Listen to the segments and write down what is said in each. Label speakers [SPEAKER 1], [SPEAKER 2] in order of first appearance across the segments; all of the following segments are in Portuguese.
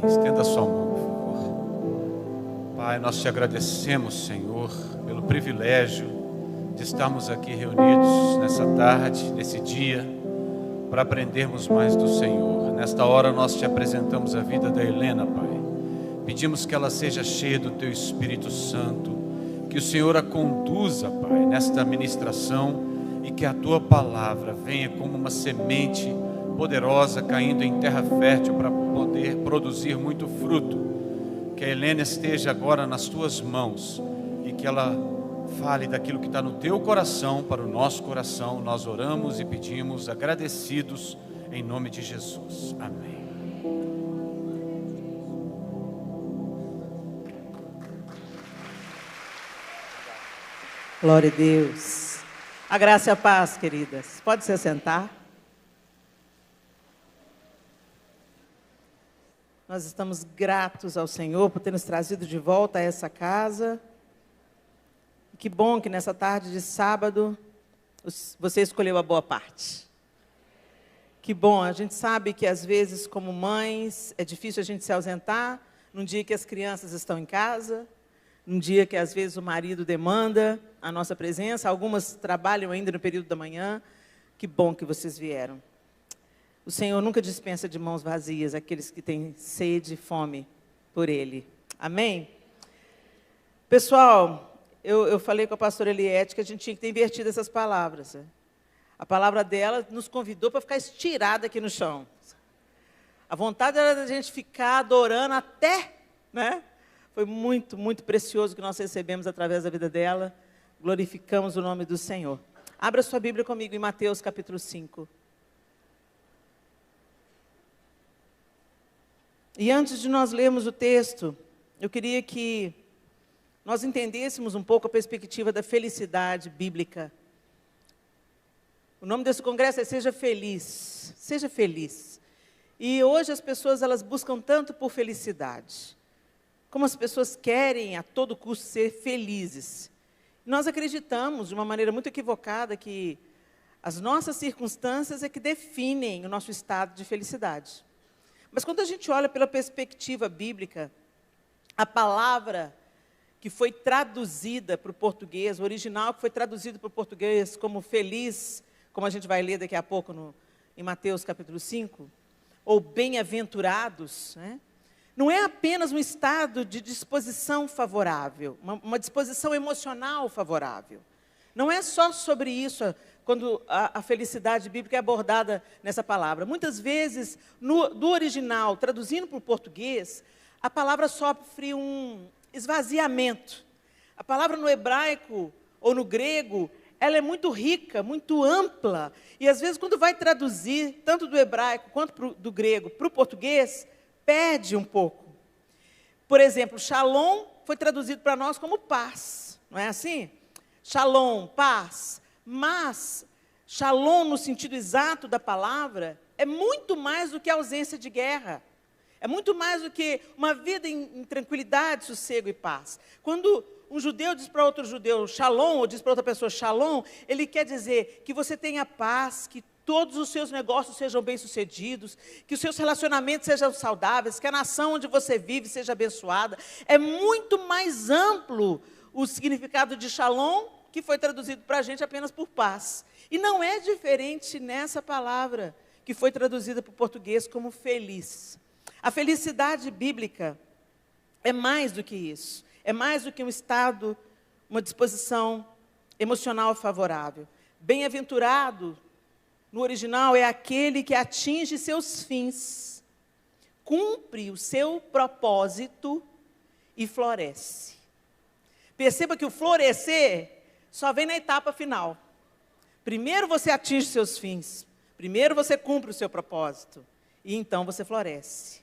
[SPEAKER 1] Estenda a sua mão, por favor. Pai, nós te agradecemos, Senhor, pelo privilégio de estarmos aqui reunidos nessa tarde, nesse dia, para aprendermos mais do Senhor. Nesta hora nós te apresentamos a vida da Helena, Pai. Pedimos que ela seja cheia do Teu Espírito Santo, que o Senhor a conduza, Pai, nesta ministração e que a Tua palavra venha como uma semente poderosa caindo em terra fértil para poder produzir muito fruto. Que a Helena esteja agora nas Tuas mãos e que ela fale daquilo que está no Teu coração para o nosso coração. Nós oramos e pedimos agradecidos em nome de Jesus. Amém.
[SPEAKER 2] Glória a Deus. A graça e a paz, queridas. Pode se assentar. Nós estamos gratos ao Senhor por ter nos trazido de volta a essa casa. Que bom que nessa tarde de sábado você escolheu a boa parte. Que bom, a gente sabe que às vezes como mães é difícil a gente se ausentar num dia que as crianças estão em casa, num dia que às vezes o marido demanda a nossa presença, algumas trabalham ainda no período da manhã. Que bom que vocês vieram. O Senhor nunca dispensa de mãos vazias aqueles que têm sede e fome por Ele. Amém? Pessoal, eu falei com a pastora Eliette que a gente tinha que ter invertido essas palavras. A palavra dela nos convidou para ficar estirada aqui no chão. A vontade era da gente ficar adorando até, né? Foi muito, muito precioso que nós recebemos através da vida dela. Glorificamos o nome do Senhor. Abra sua Bíblia comigo em Mateus capítulo 5. E antes de nós lermos o texto, eu queria que nós entendêssemos um pouco a perspectiva da felicidade bíblica. O nome desse congresso é Seja Feliz. Seja feliz. E hoje as pessoas elas buscam tanto por felicidade. Como as pessoas querem a todo custo ser felizes. Nós acreditamos de uma maneira muito equivocada que as nossas circunstâncias é que definem o nosso estado de felicidade. Mas quando a gente olha pela perspectiva bíblica, a palavra que foi traduzida para o português, o original que foi traduzido para o português como feliz, como a gente vai ler daqui a pouco em Mateus capítulo 5, ou bem-aventurados, né? Não é apenas um estado de disposição favorável, uma disposição emocional favorável. Não é só sobre isso quando a felicidade bíblica é abordada nessa palavra. Muitas vezes, do original, traduzindo para o português, a palavra sofre um esvaziamento. A palavra no hebraico ou no grego, ela é muito rica, muito ampla. E às vezes, quando vai traduzir, tanto do hebraico quanto do grego para o português, perde um pouco. Por exemplo, shalom foi traduzido para nós como paz. Não é assim? Shalom, paz. Mas, shalom, no sentido exato da palavra, é muito mais do que a ausência de guerra. É muito mais do que uma vida em tranquilidade, sossego e paz. Quando um judeu diz para outro judeu shalom, ou diz para outra pessoa shalom, ele quer dizer que você tenha paz, que todos os seus negócios sejam bem-sucedidos, que os seus relacionamentos sejam saudáveis, que a nação onde você vive seja abençoada. É muito mais amplo o significado de shalom, que foi traduzido para a gente apenas por paz. E não é diferente nessa palavra, que foi traduzida para o português como feliz. A felicidade bíblica é mais do que isso. É mais do que um estado, uma disposição emocional favorável. Bem-aventurado, no original, é aquele que atinge seus fins, cumpre o seu propósito e floresce. Perceba que o florescer só vem na etapa final. Primeiro você atinge seus fins. Primeiro você cumpre o seu propósito. E então você floresce.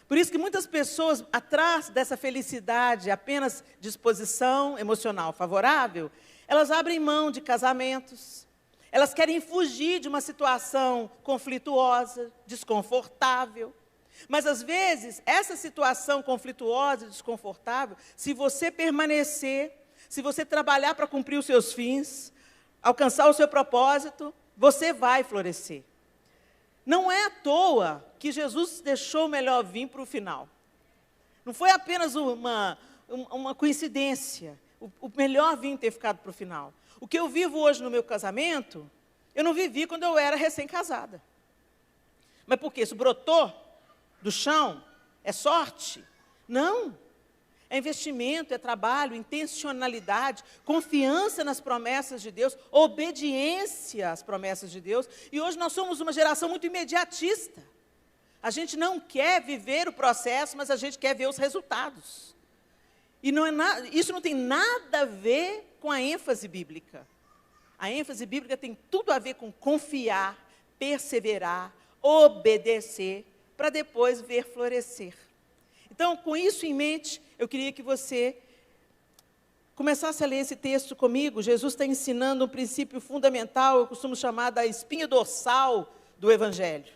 [SPEAKER 2] Por isso que muitas pessoas, atrás dessa felicidade, apenas disposição emocional favorável, elas abrem mão de casamentos. Elas querem fugir de uma situação conflituosa, desconfortável. Mas, às vezes, essa situação conflituosa, desconfortável, se você permanecer, se você trabalhar para cumprir os seus fins, alcançar o seu propósito, você vai florescer. Não é à toa que Jesus deixou o melhor vinho para o final. Não foi apenas uma coincidência, o melhor vinho ter ficado para o final. O que eu vivo hoje no meu casamento, eu não vivi quando eu era recém-casada. Mas por quê? Isso brotou do chão? É sorte? Não. É investimento, é trabalho, intencionalidade, confiança nas promessas de Deus, obediência às promessas de Deus. E hoje nós somos uma geração muito imediatista. A gente não quer viver o processo, mas a gente quer ver os resultados. E isso não tem nada a ver com a ênfase bíblica. A ênfase bíblica tem tudo a ver com confiar, perseverar, obedecer, para depois ver florescer. Então, com isso em mente, eu queria que você começasse a ler esse texto comigo. Jesus está ensinando um princípio fundamental, eu costumo chamar da espinha dorsal do Evangelho.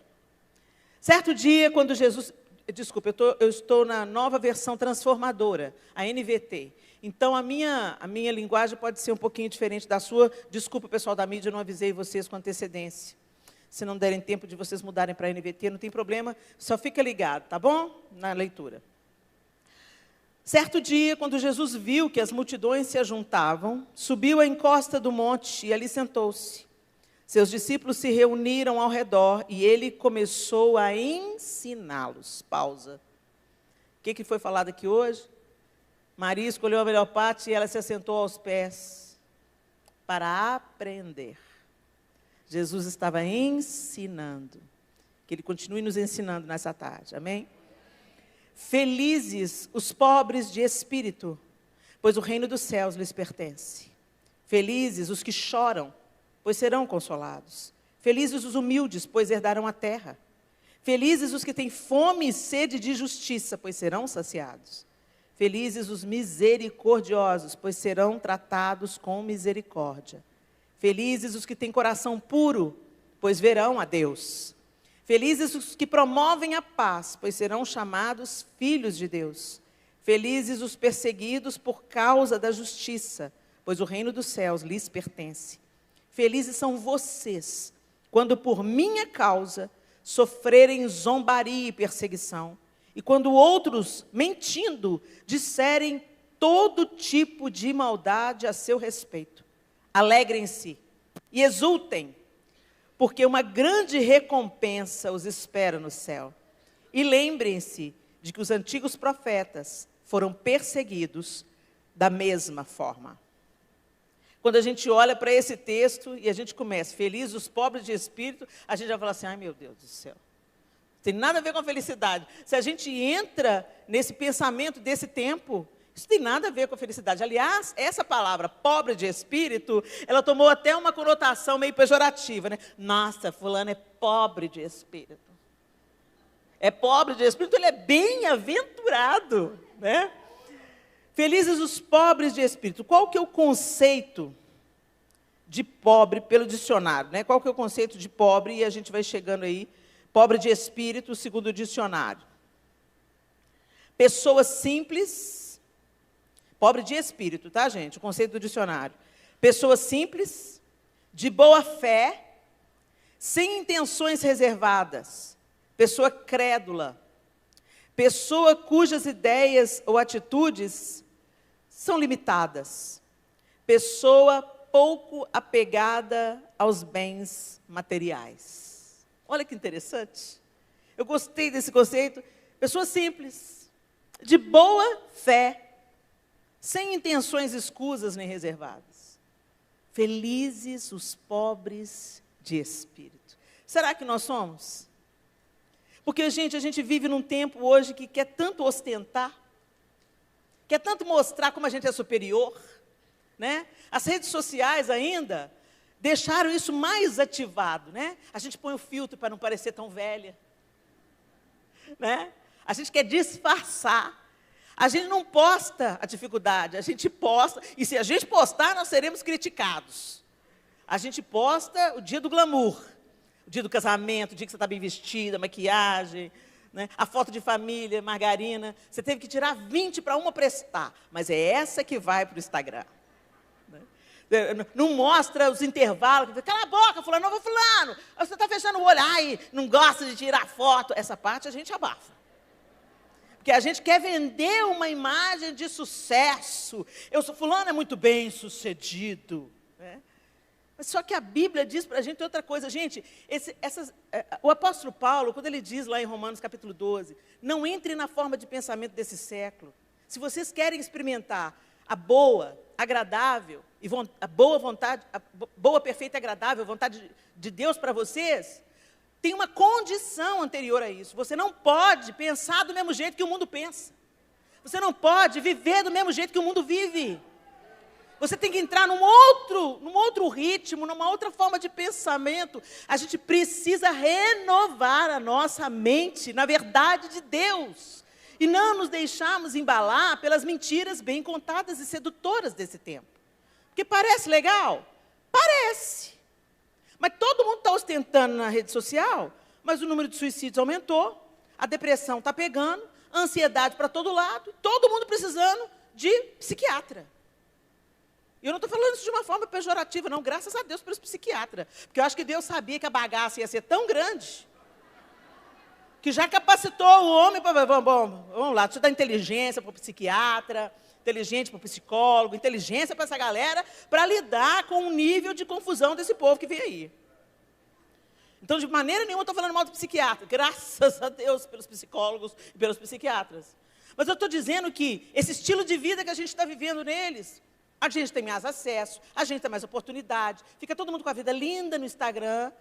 [SPEAKER 2] Certo dia, quando Jesus... Desculpa, eu estou na nova versão transformadora, a NVT. Então, a minha linguagem pode ser um pouquinho diferente da sua. Desculpa, pessoal da mídia, eu não avisei vocês com antecedência. Se não derem tempo de vocês mudarem para a NVT, não tem problema, só fica ligado, tá bom? Na leitura. Certo dia, quando Jesus viu que as multidões se ajuntavam, subiu à encosta do monte e ali sentou-se. Seus discípulos se reuniram ao redor e ele começou a ensiná-los. Pausa. O que foi falado aqui hoje? Maria escolheu a melhor parte e ela se assentou aos pés para aprender. Jesus estava ensinando. Que Ele continue nos ensinando nessa tarde. Amém? Felizes os pobres de espírito, pois o reino dos céus lhes pertence. Felizes os que choram, pois serão consolados. Felizes os humildes, pois herdarão a terra. Felizes os que têm fome e sede de justiça, pois serão saciados. Felizes os misericordiosos, pois serão tratados com misericórdia. Felizes os que têm coração puro, pois verão a Deus. Felizes os que promovem a paz, pois serão chamados filhos de Deus. Felizes os perseguidos por causa da justiça, pois o reino dos céus lhes pertence. Felizes são vocês, quando por minha causa sofrerem zombaria e perseguição, e quando outros, mentindo, disserem todo tipo de maldade a seu respeito. Alegrem-se e exultem, porque uma grande recompensa os espera no céu. E lembrem-se de que os antigos profetas foram perseguidos da mesma forma. Quando a gente olha para esse texto e a gente começa, felizes os pobres de espírito, a gente vai falar assim, ai meu Deus do céu. Não tem nada a ver com a felicidade. Se a gente entra nesse pensamento desse tempo, isso tem nada a ver com a felicidade. Aliás, essa palavra, pobre de espírito, ela tomou até uma conotação meio pejorativa, né? Nossa, fulano é pobre de espírito. É pobre de espírito, ele é bem-aventurado, né? Felizes os pobres de espírito. Qual que é o conceito de pobre pelo dicionário, né? Qual que é o conceito de pobre? E a gente vai chegando aí. Pobre de espírito, segundo o dicionário. Pessoa simples, pobre de espírito, tá, gente? O conceito do dicionário. Pessoa simples, de boa fé, sem intenções reservadas. Pessoa crédula. Pessoa cujas ideias ou atitudes são limitadas. Pessoa pouco apegada aos bens materiais. Olha que interessante. Eu gostei desse conceito. Pessoa simples, de boa fé, sem intenções escusas nem reservadas. Felizes os pobres de espírito. Será que nós somos? Porque, gente, a gente vive num tempo hoje que quer tanto ostentar, quer tanto mostrar como a gente é superior, né? As redes sociais ainda deixaram isso mais ativado, né? A gente põe o filtro para não parecer tão velha, né? A gente quer disfarçar. A gente não posta a dificuldade, a gente posta, e se a gente postar, nós seremos criticados. A gente posta o dia do glamour, o dia do casamento, o dia que você está bem vestida, maquiagem, né? A foto de família, margarina. Você teve que tirar 20 para uma prestar, mas é essa que vai para o Instagram. Né? Não mostra os intervalos. Cala a boca, fulano, não vou fulano. Você está fechando o olho. Ai, não gosta de tirar foto. Essa parte a gente abafa. Porque a gente quer vender uma imagem de sucesso. Fulano é muito bem sucedido. Né? Mas só que a Bíblia diz para a gente outra coisa. Gente, o apóstolo Paulo, quando ele diz lá em Romanos capítulo 12, não entre na forma de pensamento desse século. Se vocês querem experimentar a boa, agradável, a boa vontade, a boa, perfeita e agradável vontade de Deus para vocês, tem uma condição anterior a isso. Você não pode pensar do mesmo jeito que o mundo pensa. Você não pode viver do mesmo jeito que o mundo vive. Você tem que entrar num outro ritmo, numa outra forma de pensamento. A gente precisa renovar a nossa mente na verdade de Deus. E não nos deixarmos embalar pelas mentiras bem contadas e sedutoras desse tempo. Porque parece legal? Parece. Mas todo mundo está ostentando na rede social, mas o número de suicídios aumentou, a depressão está pegando, a ansiedade para todo lado, todo mundo precisando de psiquiatra. E eu não estou falando isso de uma forma pejorativa, não, graças a Deus pelos psiquiatras. Porque eu acho que Deus sabia que a bagaça ia ser tão grande, que já capacitou o homem para, vamos lá, deixa eu dar inteligência para o psiquiatra, inteligente para o psicólogo, inteligência para essa galera, para lidar com o nível de confusão desse povo que vem aí. Então, de maneira nenhuma, eu estou falando mal do psiquiatra, graças a Deus pelos psicólogos e pelos psiquiatras. Mas eu estou dizendo que esse estilo de vida que a gente está vivendo neles, a gente tem mais acesso, a gente tem mais oportunidade, fica todo mundo com a vida linda no Instagram,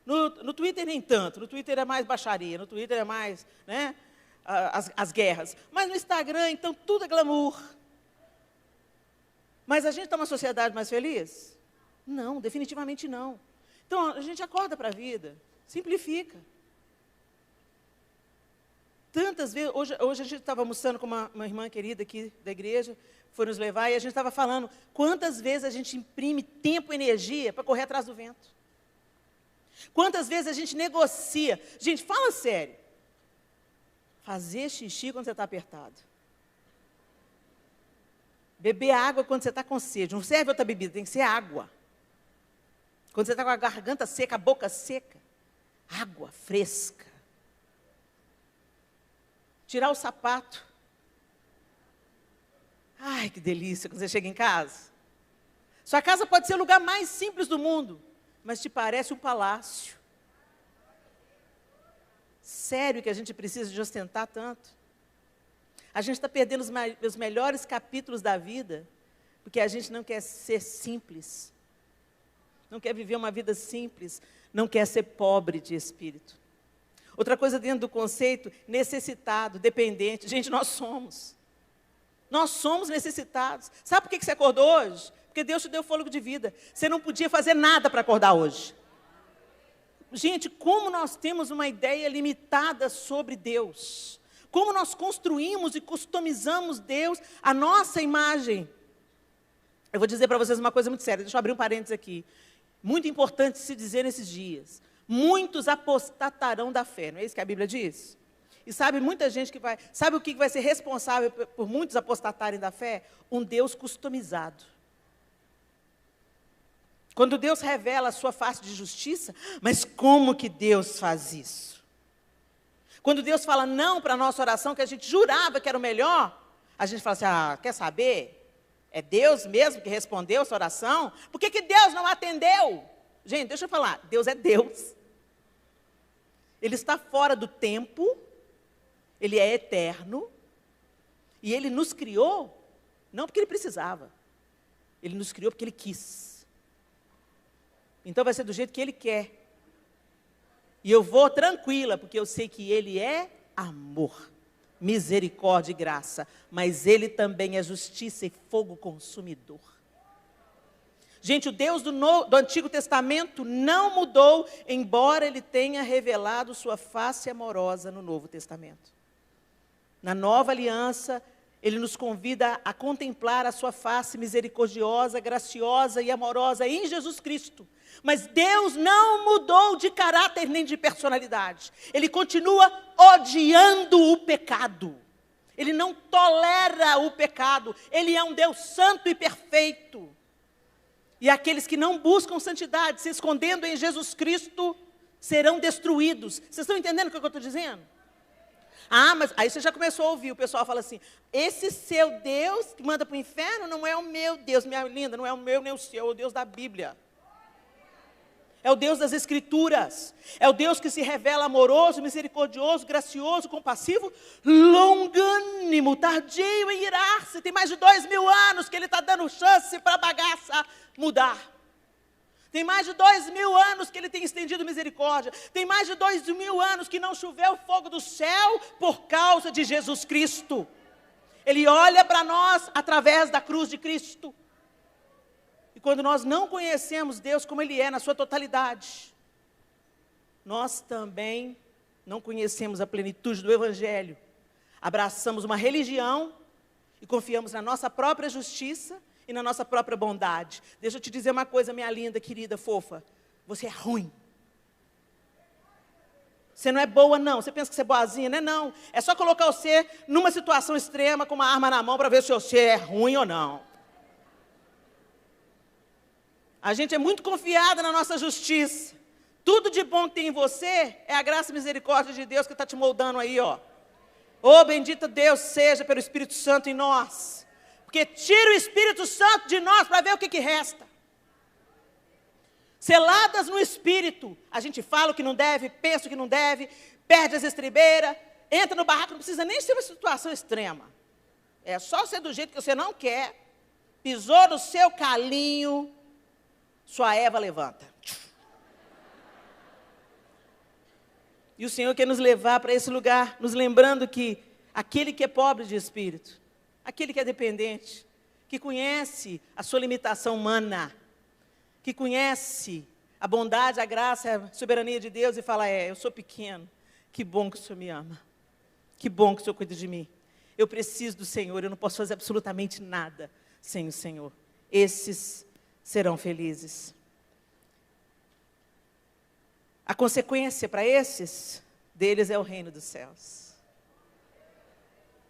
[SPEAKER 2] no Twitter nem tanto, no Twitter é mais baixaria, no Twitter é mais, né, as guerras. Mas no Instagram, então, tudo é glamour. Mas a gente está numa sociedade mais feliz? Não, definitivamente não. Então, a gente acorda para a vida, simplifica. Tantas vezes, hoje a gente estava almoçando com uma irmã querida aqui da igreja, foi nos levar, e a gente estava falando quantas vezes a gente imprime tempo e energia para correr atrás do vento. Quantas vezes a gente negocia. Gente, fala sério. Fazer xixi quando você está apertado. Beber água quando você está com sede. Não serve outra bebida, tem que ser água. Quando você está com a garganta seca, a boca seca. Água fresca. Tirar o sapato. Ai, que delícia quando você chega em casa. Sua casa pode ser o lugar mais simples do mundo, mas te parece um palácio. Sério que a gente precisa de ostentar tanto? A gente está perdendo os melhores capítulos da vida, porque a gente não quer ser simples. Não quer viver uma vida simples, não quer ser pobre de espírito. Outra coisa dentro do conceito, necessitado, dependente. Gente, nós somos. Nós somos necessitados. Sabe por que você acordou hoje? Porque Deus te deu fôlego de vida. Você não podia fazer nada para acordar hoje. Gente, como nós temos uma ideia limitada sobre Deus. Como nós construímos e customizamos Deus, a nossa imagem. Eu vou dizer para vocês uma coisa muito séria. Deixa eu abrir um parênteses aqui. Muito importante se dizer nesses dias. Muitos apostatarão da fé. Não é isso que a Bíblia diz? E sabe, muita gente que vai... Sabe o que vai ser responsável por muitos apostatarem da fé? Um Deus customizado. Quando Deus revela a sua face de justiça, mas como que Deus faz isso? Quando Deus fala não para a nossa oração, que a gente jurava que era o melhor, a gente fala assim, quer saber? É Deus mesmo que respondeu essa oração? Por que Deus não atendeu? Gente, deixa eu falar, Deus é Deus. Ele está fora do tempo, Ele é eterno, e Ele nos criou, não porque Ele precisava, Ele nos criou porque Ele quis. Então vai ser do jeito que Ele quer. E eu vou tranquila, porque eu sei que Ele é amor, misericórdia e graça, mas Ele também é justiça e fogo consumidor. Gente, o Deus do Antigo Testamento não mudou, embora Ele tenha revelado sua face amorosa no Novo Testamento. Na Nova Aliança, Ele nos convida a contemplar a sua face misericordiosa, graciosa e amorosa em Jesus Cristo. Mas Deus não mudou de caráter nem de personalidade. Ele continua odiando o pecado. Ele não tolera o pecado. Ele é um Deus santo e perfeito. E aqueles que não buscam santidade, se escondendo em Jesus Cristo, serão destruídos. Vocês estão entendendo o que eu estou dizendo? Ah, mas aí você já começou a ouvir, o pessoal fala assim, esse seu Deus que manda para o inferno não é o meu Deus, minha linda, não é o meu nem o seu, é o Deus da Bíblia. É o Deus das Escrituras. É o Deus que se revela amoroso, misericordioso, gracioso, compassivo, longânimo, tardio em irar-se. Tem mais de 2000 anos que Ele está dando chance para a bagaça mudar. Tem mais de 2000 anos que Ele tem estendido misericórdia. Tem mais de 2000 anos que não choveu fogo do céu por causa de Jesus Cristo. Ele olha para nós através da cruz de Cristo. E quando nós não conhecemos Deus como Ele é, na sua totalidade, nós também não conhecemos a plenitude do Evangelho. Abraçamos uma religião e confiamos na nossa própria justiça e na nossa própria bondade. Deixa eu te dizer uma coisa, minha linda, querida, fofa. Você é ruim. Você não é boa, não. Você pensa que você é boazinha, não é não. É só colocar você numa situação extrema com uma arma na mão para ver se você é ruim ou não. A gente é muito confiada na nossa justiça. Tudo de bom que tem em você é a graça e misericórdia de Deus que está te moldando aí, ó. Oh, bendito Deus seja pelo Espírito Santo em nós. Porque tira o Espírito Santo de nós para ver o que resta. Seladas no Espírito, a gente fala o que não deve, pensa o que não deve, perde as estribeiras, entra no barraco, não precisa nem ser uma situação extrema. É só ser do jeito que você não quer, pisou no seu calinho, sua Eva levanta. E o Senhor quer nos levar para esse lugar, nos lembrando que aquele que é pobre de espírito, aquele que é dependente, que conhece a sua limitação humana, que conhece a bondade, a graça, a soberania de Deus e fala, eu sou pequeno, que bom que o Senhor me ama, que bom que o Senhor cuida de mim, eu preciso do Senhor, eu não posso fazer absolutamente nada sem o Senhor. Esses serão felizes. A consequência para esses, deles é o reino dos céus.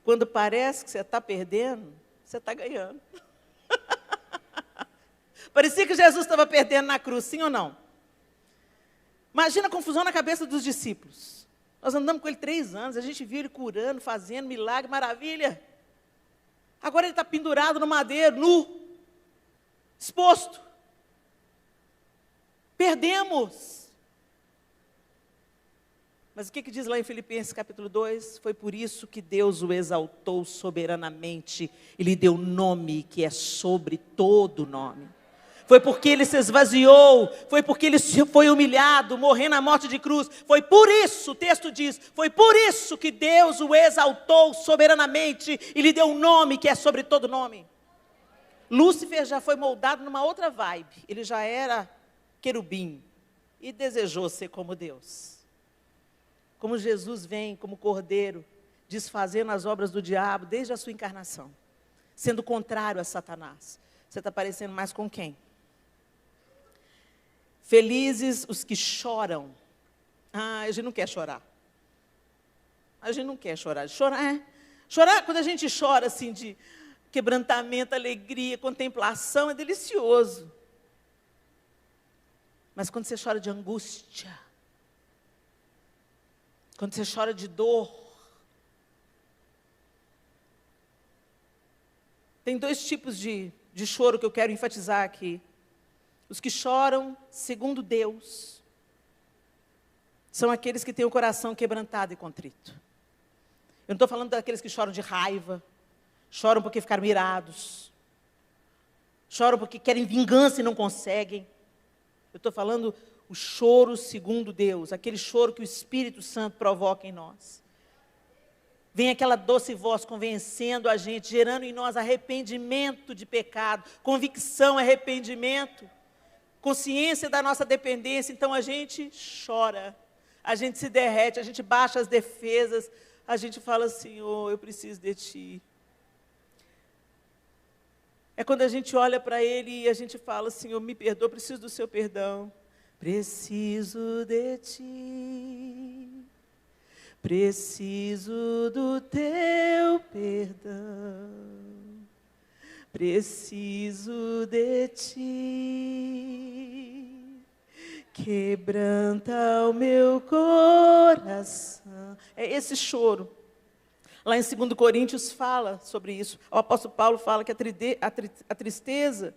[SPEAKER 2] Quando parece que você está perdendo, você está ganhando. Parecia que Jesus estava perdendo na cruz, sim ou não? Imagina a confusão na cabeça dos discípulos. Nós andamos com ele 3 anos, a gente viu ele curando, fazendo milagre, maravilha. Agora ele está pendurado no madeiro, nu, exposto. Perdemos. Mas o que diz lá em Filipenses capítulo 2? Foi por isso que Deus o exaltou soberanamente e lhe deu nome que é sobre todo nome. Foi porque ele se esvaziou, foi porque ele foi humilhado, morrendo na morte de cruz. Foi por isso, o texto diz, foi por isso que Deus o exaltou soberanamente e lhe deu um nome que é sobre todo nome. Lúcifer já foi moldado numa outra vibe. Ele já era querubim e desejou ser como Deus. Como Jesus vem como cordeiro, desfazendo as obras do diabo desde a sua encarnação, sendo contrário a Satanás. Você está parecendo mais com quem? Felizes os que choram. A gente não quer chorar. A gente não quer chorar. Chorar, quando a gente chora assim de quebrantamento, alegria, contemplação, é delicioso. Mas quando você chora de angústia, quando você chora de dor, tem 2 tipos de choro que eu quero enfatizar aqui. Os que choram segundo Deus são aqueles que têm o coração quebrantado e contrito. Eu não estou falando daqueles que choram de raiva, choram porque ficaram irados, choram porque querem vingança e não conseguem. Eu estou falando o choro segundo Deus, aquele choro que o Espírito Santo provoca em nós. Vem aquela doce voz convencendo a gente, gerando em nós arrependimento de pecado, convicção, arrependimento, consciência da nossa dependência. Então a gente chora, a gente se derrete, a gente baixa as defesas, a gente fala, Senhor, eu preciso de Ti. É quando a gente olha para Ele e a gente fala, Senhor, me perdoa, preciso do Seu perdão. Preciso de Ti, preciso do Teu perdão, Preciso de ti, quebranta o meu coração. É esse choro. Lá em 2 Coríntios fala sobre isso. O apóstolo Paulo fala que a tristeza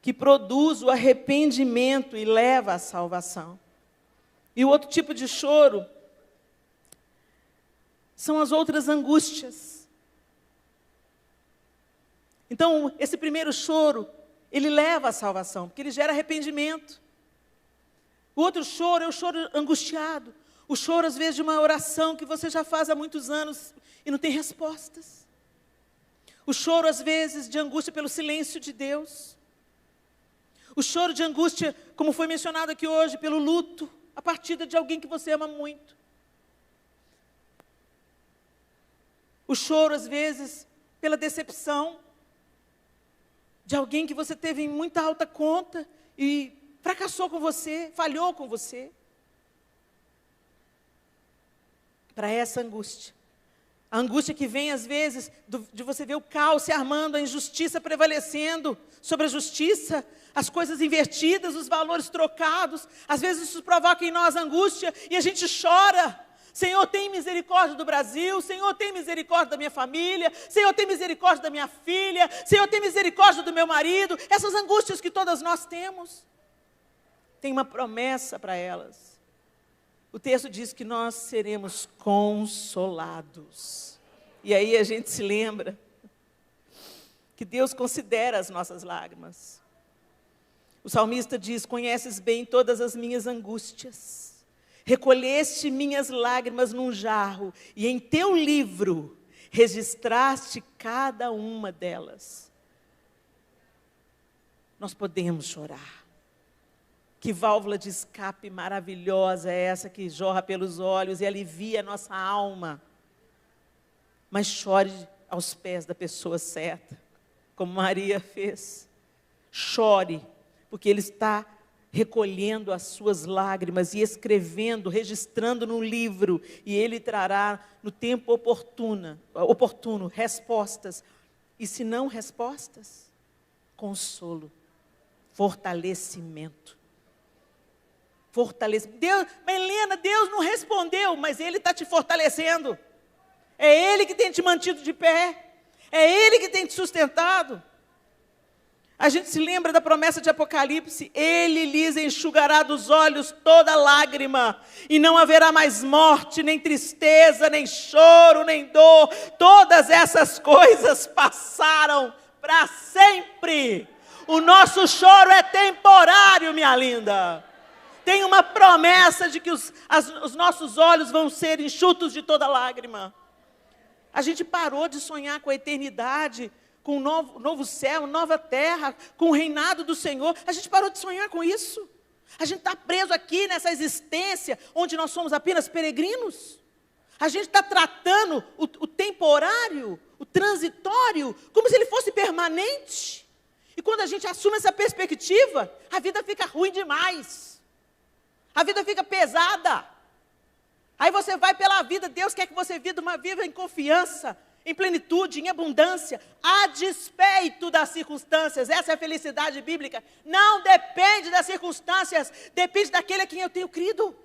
[SPEAKER 2] que produz o arrependimento e leva à salvação. E o outro tipo de choro são as outras angústias. Então, esse primeiro choro, ele leva à salvação, porque ele gera arrependimento. O outro choro é o choro angustiado. O choro, às vezes, de uma oração que você já faz há muitos anos e não tem respostas. O choro, às vezes, de angústia pelo silêncio de Deus. O choro de angústia, como foi mencionado aqui hoje, pelo luto, a partida de alguém que você ama muito. O choro, às vezes, pela decepção de alguém que você teve em muita alta conta e fracassou com você, falhou com você. Para essa angústia. A angústia que vem, às vezes, de você ver o caos se armando, a injustiça prevalecendo sobre a justiça, as coisas invertidas, os valores trocados. Às vezes isso provoca em nós angústia e a gente chora. Senhor, tem misericórdia do Brasil. Senhor, tem misericórdia da minha família. Senhor, tem misericórdia da minha filha. Senhor, tem misericórdia do meu marido. Essas angústias que todas nós temos. Tem uma promessa para elas. O texto diz que nós seremos consolados. E aí a gente se lembra que Deus considera as nossas lágrimas. O salmista diz: conheces bem todas as minhas angústias. Recolheste minhas lágrimas num jarro, e em teu livro registraste cada uma delas. Nós podemos chorar. Que válvula de escape maravilhosa é essa que jorra pelos olhos e alivia a nossa alma. Mas chore aos pés da pessoa certa, como Maria fez. Chore, porque Ele está recolhendo as suas lágrimas e escrevendo, registrando no livro, e Ele trará no tempo oportuno respostas. E se não respostas, consolo, fortalecimento. Deus, Helena, Deus não respondeu, mas Ele está te fortalecendo. É Ele que tem te mantido de pé. É Ele que tem te sustentado. A gente se lembra da promessa de Apocalipse: Ele lhes enxugará dos olhos toda lágrima, e não haverá mais morte, nem tristeza, nem choro, nem dor. Todas essas coisas passaram para sempre. O nosso choro é temporário, minha linda. Tem uma promessa de que os nossos olhos vão ser enxutos de toda lágrima. A gente parou de sonhar com a eternidade, com um novo céu, nova terra, com o reinado do Senhor. A gente parou de sonhar com isso. A gente está preso aqui nessa existência, onde nós somos apenas peregrinos. A gente está tratando o temporário, o transitório, como se ele fosse permanente. E quando a gente assume essa perspectiva, a vida fica ruim demais. A vida fica pesada. Aí você vai pela vida, Deus quer que você viva em confiança, em plenitude, em abundância, a despeito das circunstâncias. Essa é a felicidade bíblica. Não depende das circunstâncias, depende daquele a quem eu tenho crido.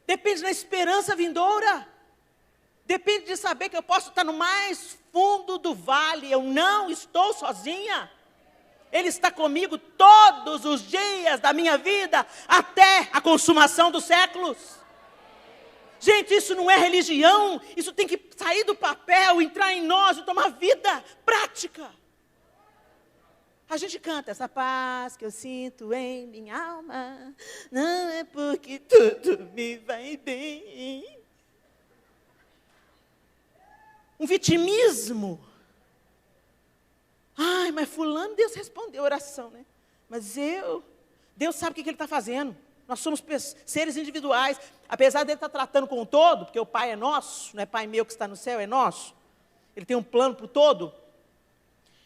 [SPEAKER 2] Depende da esperança vindoura. Depende de saber que eu posso estar no mais fundo do vale, eu não estou sozinha. Ele está comigo todos os dias da minha vida, até a consumação dos séculos. Gente, isso não é religião, isso tem que sair do papel, entrar em nós e tomar vida prática. A gente canta: essa paz que eu sinto em minha alma, não é porque tudo me vai bem. Um vitimismo. Ai, mas fulano, Deus respondeu a oração, né? Mas Deus sabe o que Ele está fazendo. Nós somos seres individuais. Apesar dele estar tratando com o todo, porque o Pai é nosso, não é Pai meu que está no céu, é nosso. Ele tem um plano para o todo.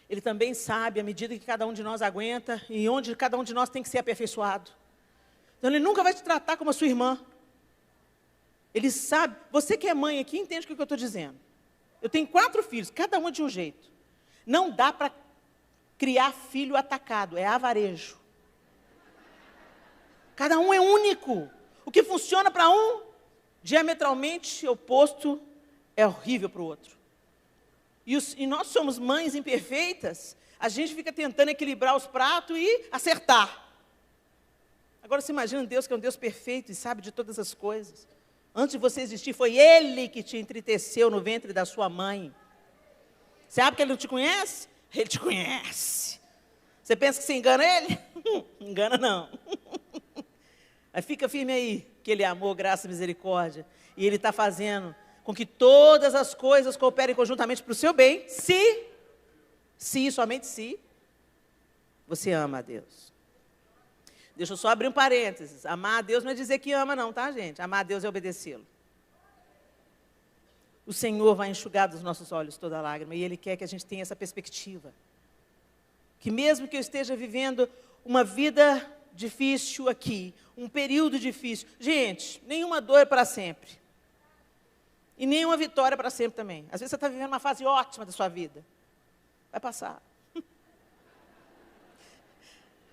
[SPEAKER 2] Ele também sabe a medida que cada um de nós aguenta e onde cada um de nós tem que ser aperfeiçoado. Então Ele nunca vai te tratar como a sua irmã. Ele sabe. Você que é mãe aqui, entende o que eu estou dizendo. Eu tenho 4 filhos, cada uma de um jeito. Não dá para criar filho atacado, é avarejo. Cada um é único. O que funciona para um, diametralmente oposto, é horrível para o outro. E nós somos mães imperfeitas, a gente fica tentando equilibrar os pratos e acertar. Agora você imagina Deus, que é um Deus perfeito e sabe de todas as coisas. Antes de você existir, foi Ele que te entreteceu no ventre da sua mãe. Você sabe que Ele não te conhece? Ele te conhece. Você pensa que você engana Ele? Engana não. Mas fica firme aí, que Ele é amor, graça e misericórdia. E Ele está fazendo com que todas as coisas cooperem conjuntamente para o seu bem, se, somente se, você ama a Deus. Deixa eu só abrir um parênteses. Amar a Deus não é dizer que ama não, tá, gente? Amar a Deus é obedecê-lo. O Senhor vai enxugar dos nossos olhos toda lágrima, e Ele quer que a gente tenha essa perspectiva. Que mesmo que eu esteja vivendo uma vida difícil aqui, um período difícil, gente, nenhuma dor é para sempre. E nenhuma vitória é para sempre também. Às vezes você está vivendo uma fase ótima da sua vida. Vai passar.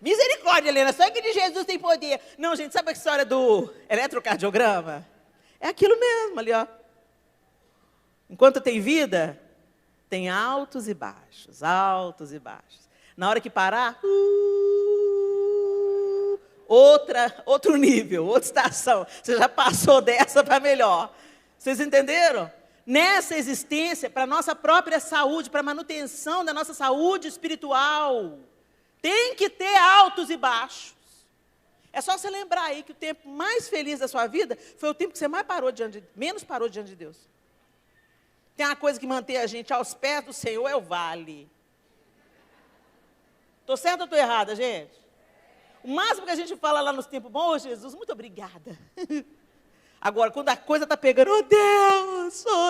[SPEAKER 2] Misericórdia, Helena, só que de Jesus tem poder. Não, gente, sabe a história do eletrocardiograma? É aquilo mesmo ali, ó. Enquanto tem vida, tem altos e baixos, altos e baixos. Na hora que parar, outro nível, outra estação. Você já passou dessa para melhor. Vocês entenderam? Nessa existência, para a nossa própria saúde, para a manutenção da nossa saúde espiritual, tem que ter altos e baixos. É só você lembrar aí que o tempo mais feliz da sua vida foi o tempo que você menos parou diante de Deus. Tem uma coisa que mantém a gente aos pés do Senhor, é o vale. Estou certa ou estou errada, gente? O máximo que a gente fala lá nos tempos bons, Jesus, muito obrigada. Agora, quando a coisa está pegando, oh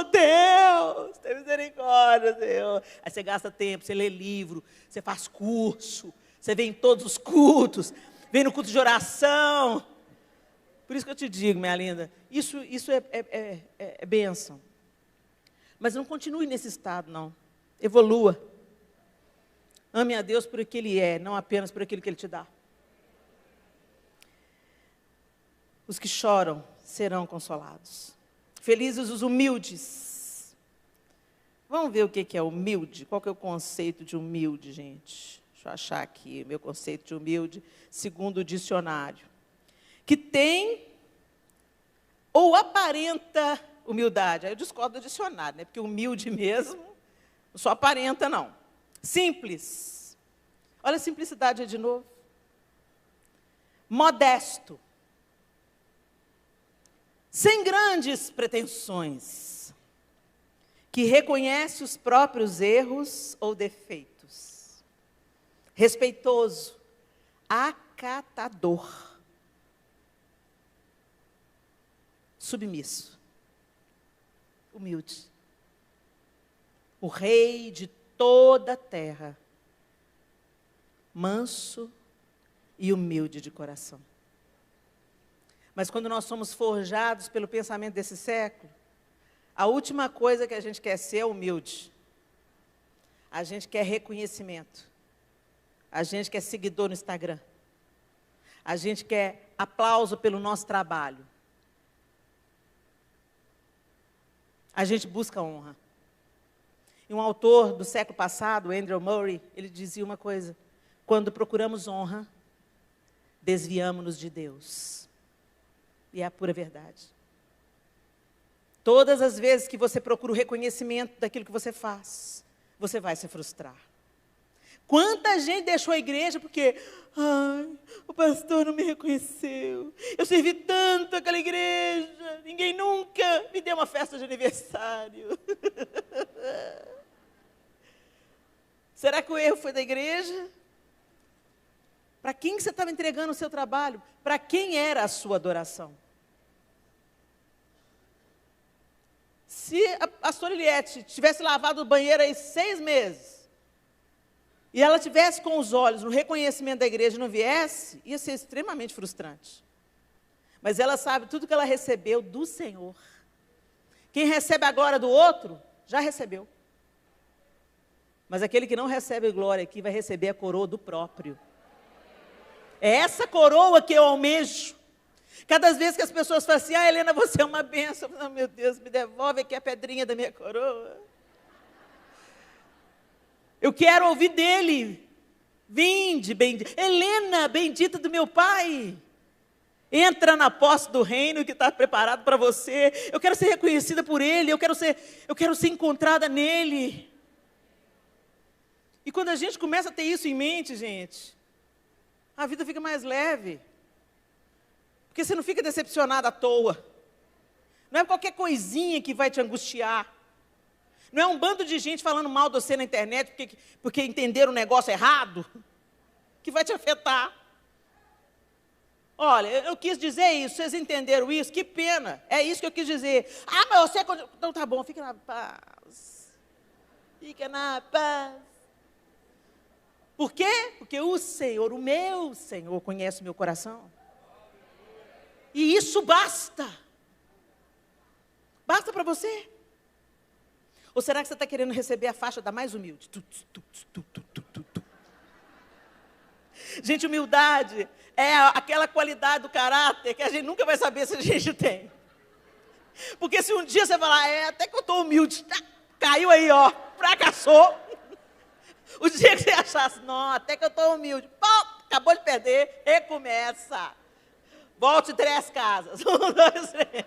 [SPEAKER 2] Deus, tem misericórdia, Senhor. Aí você gasta tempo, você lê livro, você faz curso, você vem em todos os cultos, vem no culto de oração. Por isso que eu te digo, minha linda, isso é bênção. Mas não continue nesse estado, não. Evolua. Ame a Deus por aquilo que Ele é, não apenas por aquilo que Ele te dá. Os que choram serão consolados. Felizes os humildes. Vamos ver o que é humilde? Qual que é o conceito de humilde, gente? Deixa eu achar aqui meu conceito de humilde, segundo o dicionário. Que tem ou aparenta humildade. Aí eu discordo do dicionário, né? Porque humilde mesmo não só aparenta, não. Simples. Olha a simplicidade aí de novo. Modesto. Sem grandes pretensões, que reconhece os próprios erros ou defeitos, respeitoso, acatador, submisso, humilde, o rei de toda a terra, manso e humilde de coração. Mas quando nós somos forjados pelo pensamento desse século, a última coisa que a gente quer ser é humilde. A gente quer reconhecimento. A gente quer seguidor no Instagram. A gente quer aplauso pelo nosso trabalho. A gente busca honra. E um autor do século passado, Andrew Murray, ele dizia uma coisa: quando procuramos honra, desviamos-nos de Deus. E é a pura verdade. Todas as vezes que você procura o reconhecimento daquilo que você faz, você vai se frustrar. Quanta gente deixou a igreja porque, o pastor não me reconheceu. Eu servi tanto aquela igreja, ninguém nunca me deu uma festa de aniversário. Será que o erro foi da igreja? Para quem que você estava entregando o seu trabalho? Para quem era a sua adoração? Se a pastora Eliette tivesse lavado o banheiro aí 6 meses, e ela tivesse com os olhos no reconhecimento da igreja e não viesse, ia ser extremamente frustrante. Mas ela sabe tudo que ela recebeu do Senhor. Quem recebe a glória do outro, já recebeu. Mas aquele que não recebe glória aqui vai receber a coroa do próprio. É essa coroa que eu almejo. Cada vez que as pessoas falam assim, Helena, você é uma bênção. Oh, meu Deus, me devolve aqui a pedrinha da minha coroa. Eu quero ouvir dele. Vinde, bendita. Helena, bendita do meu Pai. Entra na posse do reino que está preparado para você. Eu quero ser reconhecida por ele. Eu quero ser encontrada nele. E quando a gente começa a ter isso em mente, gente, a vida fica mais leve. Porque você não fica decepcionado à toa. Não é qualquer coisinha que vai te angustiar. Não é um bando de gente falando mal de você na internet porque entenderam o negócio errado que vai te afetar. Olha, eu quis dizer isso, vocês entenderam isso? Que pena, é isso que eu quis dizer. Mas você... Então tá bom, fica na paz. Fica na paz. Por quê? Porque o Senhor, o meu Senhor, conhece o meu coração. E isso basta. Basta para você? Ou será que você está querendo receber a faixa da mais humilde? Gente, humildade é aquela qualidade do caráter que a gente nunca vai saber se a gente tem. Porque se um dia você falar, até que eu estou humilde, caiu aí, ó, fracassou. O dia que você achasse, não, até que eu estou humilde, pô, acabou de perder, recomeça. Volte 3 casas. 1, 2, 3.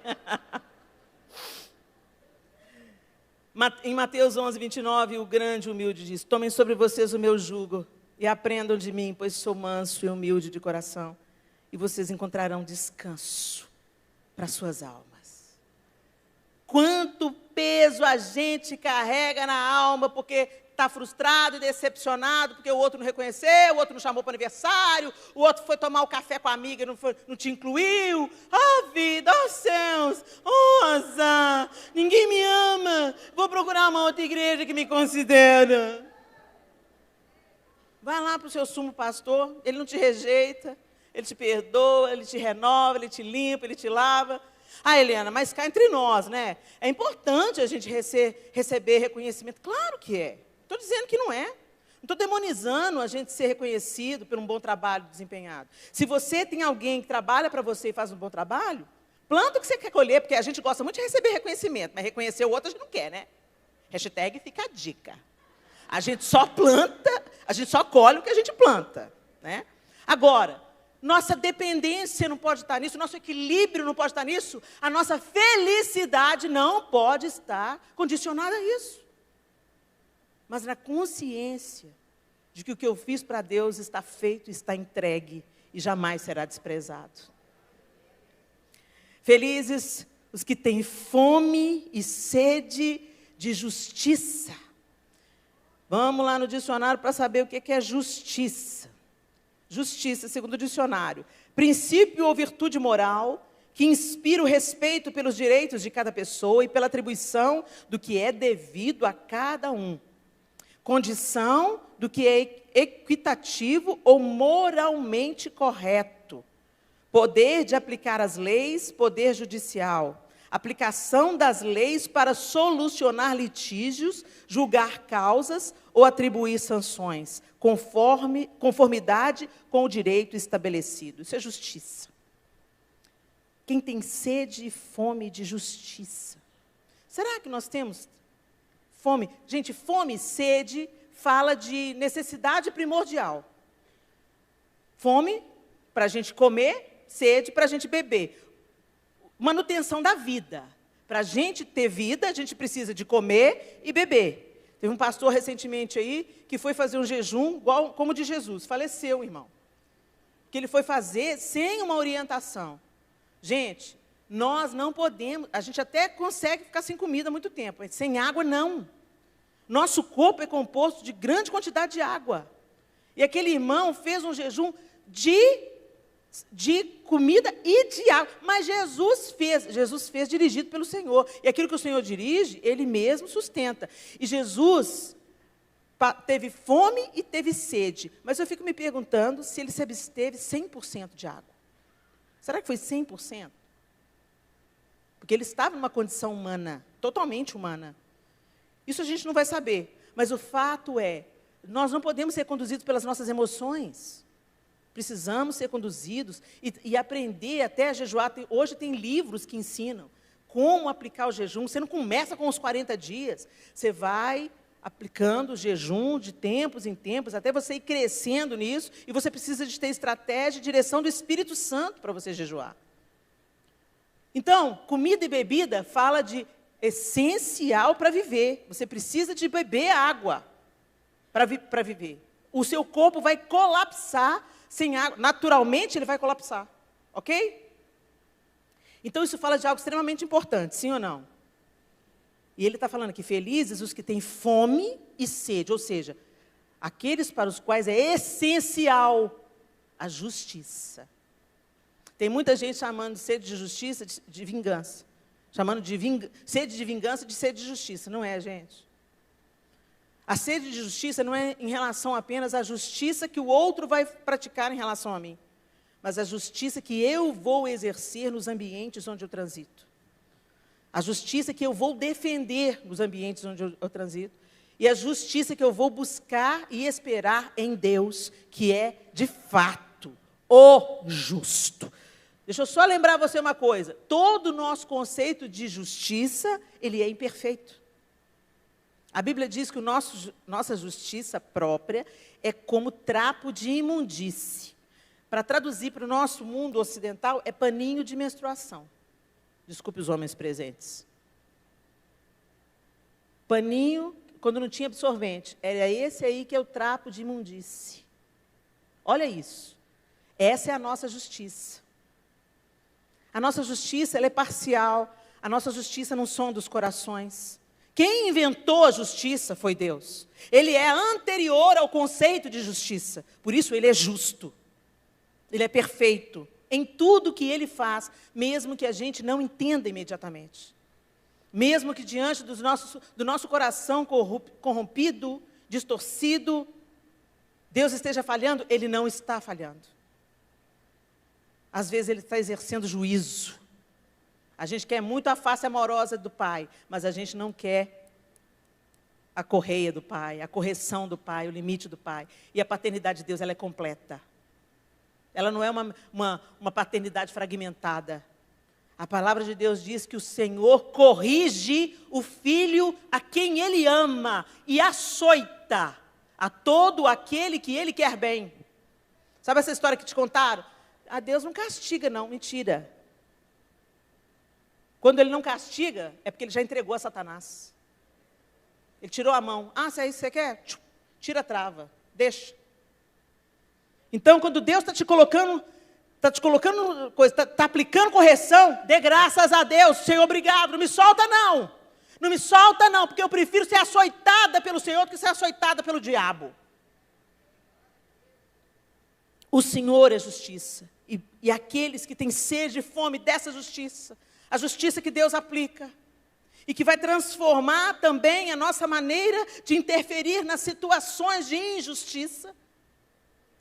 [SPEAKER 2] Em Mateus 11, 29, o grande humilde diz, tomem sobre vocês o meu jugo e aprendam de mim, pois sou manso e humilde de coração, e vocês encontrarão descanso para suas almas. Quanto peso a gente carrega na alma, porque está frustrado e decepcionado, porque o outro não reconheceu, o outro não chamou para o aniversário, o outro foi tomar o café com a amiga e não te incluiu. Vida, céus, azar, ninguém me ama, vou procurar uma outra igreja que me considera. Vai lá para o seu sumo pastor, ele não te rejeita, ele te perdoa, ele te renova, ele te limpa, ele te lava. Helena, mas cá entre nós, né? É importante a gente receber reconhecimento. Claro que é. Estou dizendo que não é. Não estou demonizando a gente ser reconhecido por um bom trabalho desempenhado. Se você tem alguém que trabalha para você e faz um bom trabalho, planta o que você quer colher, porque a gente gosta muito de receber reconhecimento, mas reconhecer o outro a gente não quer, né? Hashtag fica a dica. A gente só planta, a gente só colhe o que a gente planta, né? Agora, nossa dependência não pode estar nisso, nosso equilíbrio não pode estar nisso, a nossa felicidade não pode estar condicionada a isso. Mas na consciência de que o que eu fiz para Deus está feito, está entregue e jamais será desprezado. Felizes os que têm fome e sede de justiça. Vamos lá no dicionário para saber o que é justiça. Justiça, segundo o dicionário, princípio ou virtude moral que inspira o respeito pelos direitos de cada pessoa e pela atribuição do que é devido a cada um. Condição do que é equitativo ou moralmente correto. Poder de aplicar as leis, poder judicial. Aplicação das leis para solucionar litígios, julgar causas ou atribuir sanções, conformidade com o direito estabelecido. Isso é justiça. Quem tem sede e fome de justiça. Será que nós temos fome? Gente, fome e sede fala de necessidade primordial. Fome para a gente comer, sede para a gente beber. Manutenção da vida. Para a gente ter vida, a gente precisa de comer e beber. Teve um pastor recentemente aí que foi fazer um jejum igual como o de Jesus. Faleceu, irmão. Que ele foi fazer sem uma orientação. Gente, nós não podemos, a gente até consegue ficar sem comida há muito tempo, mas sem água não. Nosso corpo é composto de grande quantidade de água. E aquele irmão fez um jejum de comida e de água. Mas Jesus fez dirigido pelo Senhor. E aquilo que o Senhor dirige, Ele mesmo sustenta. E Jesus teve fome e teve sede. Mas eu fico me perguntando se Ele se absteve 100% de água. Será que foi 100%? Porque Ele estava numa condição humana, totalmente humana. Isso a gente não vai saber. Mas o fato é, nós não podemos ser conduzidos pelas nossas emoções. Precisamos ser conduzidos e aprender até a jejuar. Hoje tem livros que ensinam como aplicar o jejum. Você não começa com os 40 dias. Você vai aplicando o jejum de tempos em tempos, até você ir crescendo nisso. E você precisa de ter estratégia e direção do Espírito Santo para você jejuar. Então, comida e bebida fala de essencial para viver. Você precisa de beber água para viver. O seu corpo vai colapsar sem água. Naturalmente, ele vai colapsar. Ok? Então, isso fala de algo extremamente importante, sim ou não? E ele está falando aqui, felizes os que têm fome e sede, ou seja, aqueles para os quais é essencial a justiça. Tem muita gente chamando de sede de justiça de vingança. Chamando de sede de vingança de sede de justiça. Não é, gente. A sede de justiça não é em relação apenas à justiça que o outro vai praticar em relação a mim, mas a justiça que eu vou exercer nos ambientes onde eu transito. A justiça que eu vou defender nos ambientes onde eu transito. E a justiça que eu vou buscar e esperar em Deus, que é, de fato, o justo. Deixa eu só lembrar você uma coisa. Todo o nosso conceito de justiça, ele é imperfeito. A Bíblia diz que nossa justiça própria é como trapo de imundície. Para traduzir para o nosso mundo ocidental, é paninho de menstruação. Desculpe os homens presentes. Paninho, quando não tinha absorvente, era esse aí que é o trapo de imundície. Olha isso. Essa é a nossa justiça. A nossa justiça, ela é parcial. A nossa justiça não sonda os corações. Quem inventou a justiça foi Deus. Ele é anterior ao conceito de justiça. Por isso, ele é justo. Ele é perfeito em tudo que ele faz, mesmo que a gente não entenda imediatamente. Mesmo que diante do nosso coração corrompido, distorcido, Deus esteja falhando, ele não está falhando. Às vezes ele está exercendo juízo. A gente quer muito a face amorosa do Pai, mas a gente não quer a correia do Pai, a correção do Pai, o limite do Pai. E a paternidade de Deus, ela é completa. Ela não é uma paternidade fragmentada. A palavra de Deus diz que o Senhor corrige o filho a quem Ele ama e açoita a todo aquele que Ele quer bem. Sabe essa história que te contaram? Ah, Deus não castiga, não. Mentira. Quando Ele não castiga, é porque Ele já entregou a Satanás. Ele tirou a mão. Ah, se é isso que você quer? Tira a trava. Deixa. Então, quando Deus está te colocando coisa, está aplicando correção, dê graças a Deus. Senhor, obrigado. Não me solta, não. Não me solta, não, porque eu prefiro ser açoitada pelo Senhor do que ser açoitada pelo diabo. O Senhor é justiça. E aqueles que têm sede e fome dessa justiça, a justiça que Deus aplica, e que vai transformar também a nossa maneira de interferir nas situações de injustiça,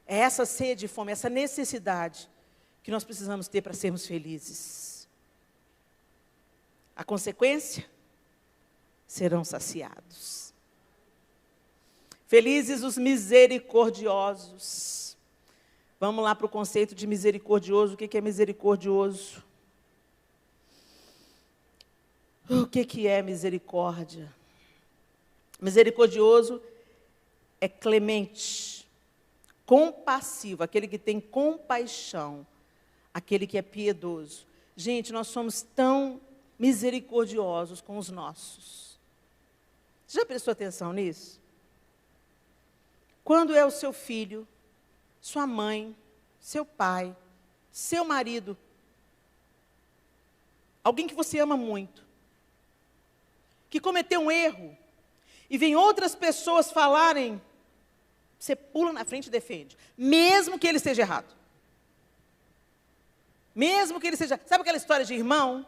[SPEAKER 2] é essa sede e fome, essa necessidade que nós precisamos ter para sermos felizes. A consequência? Serão saciados. Felizes os misericordiosos. Vamos lá para o conceito de misericordioso. O que é misericordioso? O que é misericórdia? Misericordioso é clemente, compassivo, aquele que tem compaixão, aquele que é piedoso. Gente, nós somos tão misericordiosos com os nossos. Você já prestou atenção nisso? Quando é o seu filho, sua mãe, seu pai, seu marido, alguém que você ama muito, que cometeu um erro, e vem outras pessoas falarem, você pula na frente e defende, mesmo que ele esteja errado. Mesmo que ele seja... Sabe aquela história de irmão?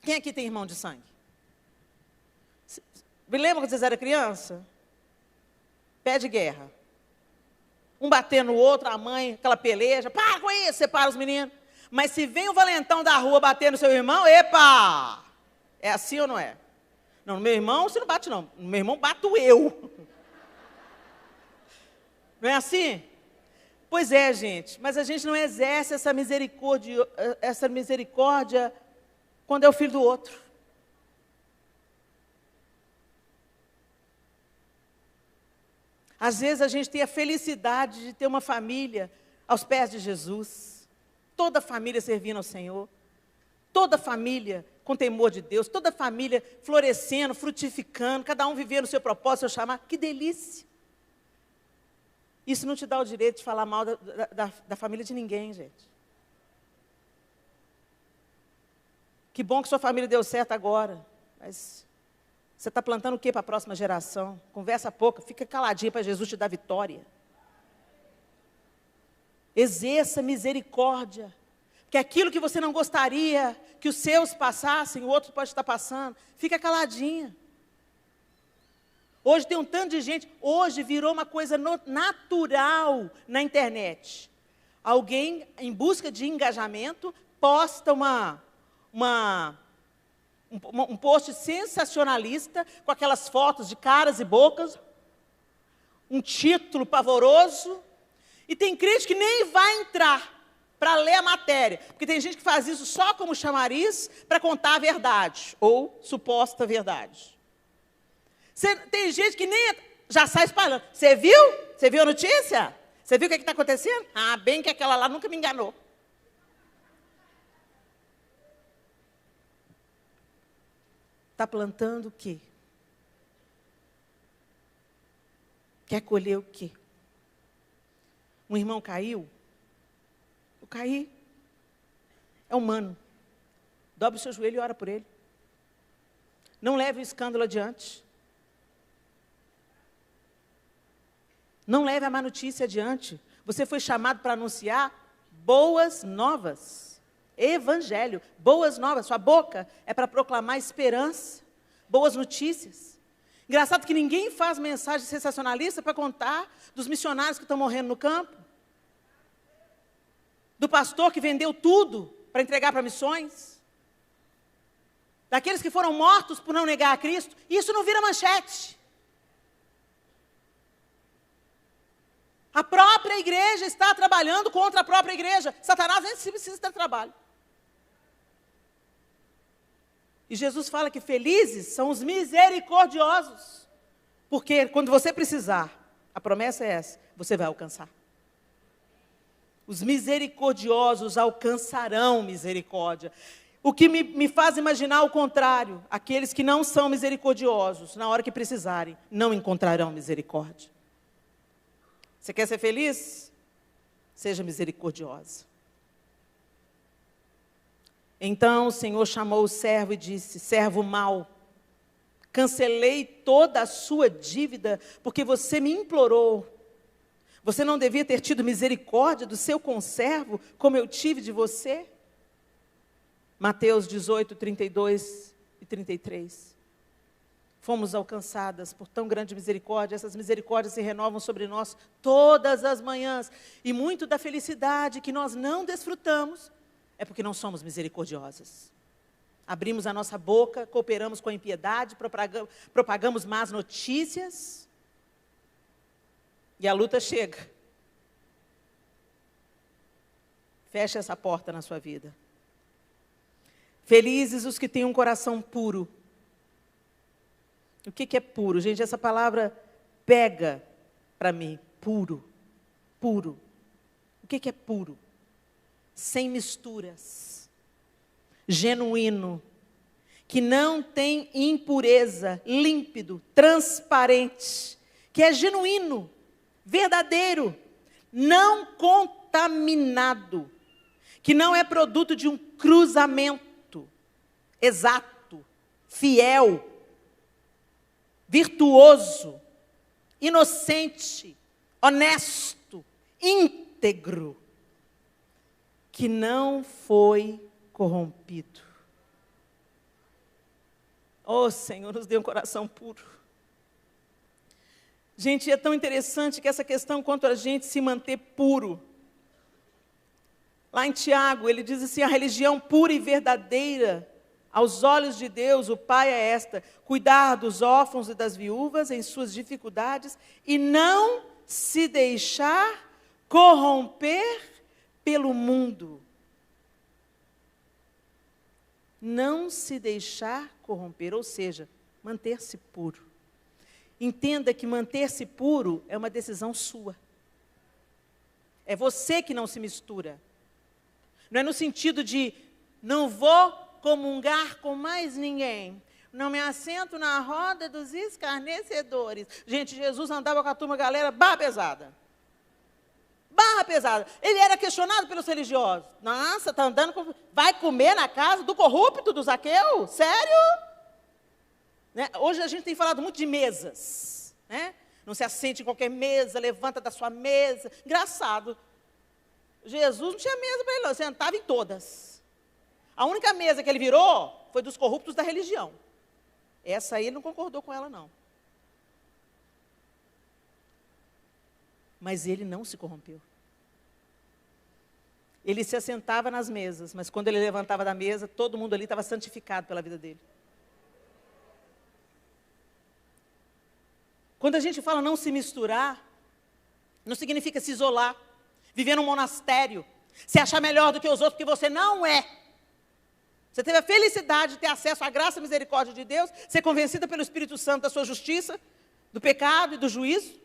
[SPEAKER 2] Quem aqui tem irmão de sangue? Me lembra quando vocês eram criança? Pé de guerra. Um batendo no outro, a mãe, aquela peleja, para com isso, separa os meninos. Mas se vem o valentão da rua bater no seu irmão, epa! É assim ou não é? Não, no meu irmão você não bate, não. No meu irmão bato eu. Não é assim? Pois é, gente. Mas a gente não exerce essa misericórdia quando é o filho do outro. Às vezes a gente tem a felicidade de ter uma família aos pés de Jesus. Toda família servindo ao Senhor. Toda família com temor de Deus. Toda família florescendo, frutificando. Cada um vivendo o seu propósito, seu chamado. Que delícia. Isso não te dá o direito de falar mal da família de ninguém, gente. Que bom que sua família deu certo agora. Mas você está plantando o que para a próxima geração? Conversa pouca, fica caladinha para Jesus te dar vitória. Exerça misericórdia. Porque aquilo que você não gostaria que os seus passassem, o outro pode estar passando. Fica caladinha. Hoje tem um tanto de gente, hoje virou uma coisa natural na internet. Alguém, em busca de engajamento, posta um post sensacionalista, com aquelas fotos de caras e bocas, um título pavoroso, e tem crente que nem vai entrar para ler a matéria, porque tem gente que faz isso só como chamariz para contar a verdade, ou suposta verdade. Tem gente que nem já sai espalhando. Você viu? Você viu a notícia? Você viu o que está acontecendo? Ah, bem que aquela lá nunca me enganou. Está plantando o quê? Quer colher o quê? Um irmão caiu? Eu caí. É humano. Dobre o seu joelho e ora por ele. Não leve o escândalo adiante. Não leve a má notícia adiante. Você foi chamado para anunciar boas novas. Evangelho, boas novas. Sua boca é para proclamar esperança, boas notícias. Engraçado que ninguém faz mensagem sensacionalista para contar dos missionários que estão morrendo no campo. Do pastor que vendeu tudo para entregar para missões. Daqueles que foram mortos por não negar a Cristo. Isso não vira manchete. A própria igreja está trabalhando contra a própria igreja. Satanás nem precisa ter trabalho. E Jesus fala que felizes são os misericordiosos. Porque quando você precisar, a promessa é essa, você vai alcançar. Os misericordiosos alcançarão misericórdia. O que me faz imaginar o contrário. Aqueles que não são misericordiosos, na hora que precisarem, não encontrarão misericórdia. Você quer ser feliz? Seja misericordiosa. Então o Senhor chamou o servo e disse: servo mau, cancelei toda a sua dívida, porque você me implorou. Você não devia ter tido misericórdia do seu conservo, como eu tive de você? Mateus 18, 32 e 33. Fomos alcançadas por tão grande misericórdia. Essas misericórdias se renovam sobre nós todas as manhãs. E muito da felicidade que nós não desfrutamos é porque não somos misericordiosas. Abrimos a nossa boca, cooperamos com a impiedade, propagamos más notícias. E a luta chega. Feche essa porta na sua vida. Felizes os que têm um coração puro. O que é puro? Gente, essa palavra pega para mim. Puro. Puro. O que é puro? Sem misturas. Genuíno. Que não tem impureza. Límpido. Transparente. Que é genuíno. Verdadeiro. Não contaminado. Que não é produto de um cruzamento. Exato. Fiel. Virtuoso, inocente, honesto, íntegro, que não foi corrompido. Oh, Senhor, nos dê um coração puro. Gente, é tão interessante que essa questão quanto a gente se manter puro. Lá em Tiago, ele diz assim, a religião pura e verdadeira Aos olhos de Deus, o Pai é esta: cuidar dos órfãos e das viúvas em suas dificuldades e não se deixar corromper pelo mundo. Não se deixar corromper, ou seja, manter-se puro. Entenda que manter-se puro é uma decisão sua. É você que não se mistura. Não é no sentido de não vou comungar com mais ninguém. Não me assento na roda dos escarnecedores. Gente, Jesus andava com a turma, galera, barra pesada. Barra pesada. Ele era questionado pelos religiosos. Nossa, está andando com... Vai comer na casa do corrupto, do Zaqueu? Sério? Né? Hoje a gente tem falado muito de mesas. Né? Não se assente em qualquer mesa, levanta da sua mesa. Engraçado. Jesus não tinha mesa para ele, não. Sentava em todas. A única mesa que ele virou foi dos corruptos da religião. Essa aí ele não concordou com ela, não. Mas ele não se corrompeu. Ele se assentava nas mesas, mas quando ele levantava da mesa, todo mundo ali estava santificado pela vida dele. Quando a gente fala não se misturar, não significa se isolar, viver num monastério, se achar melhor do que os outros, porque você não é. Você teve a felicidade de ter acesso à graça e misericórdia de Deus, ser convencida pelo Espírito Santo da sua justiça, do pecado e do juízo,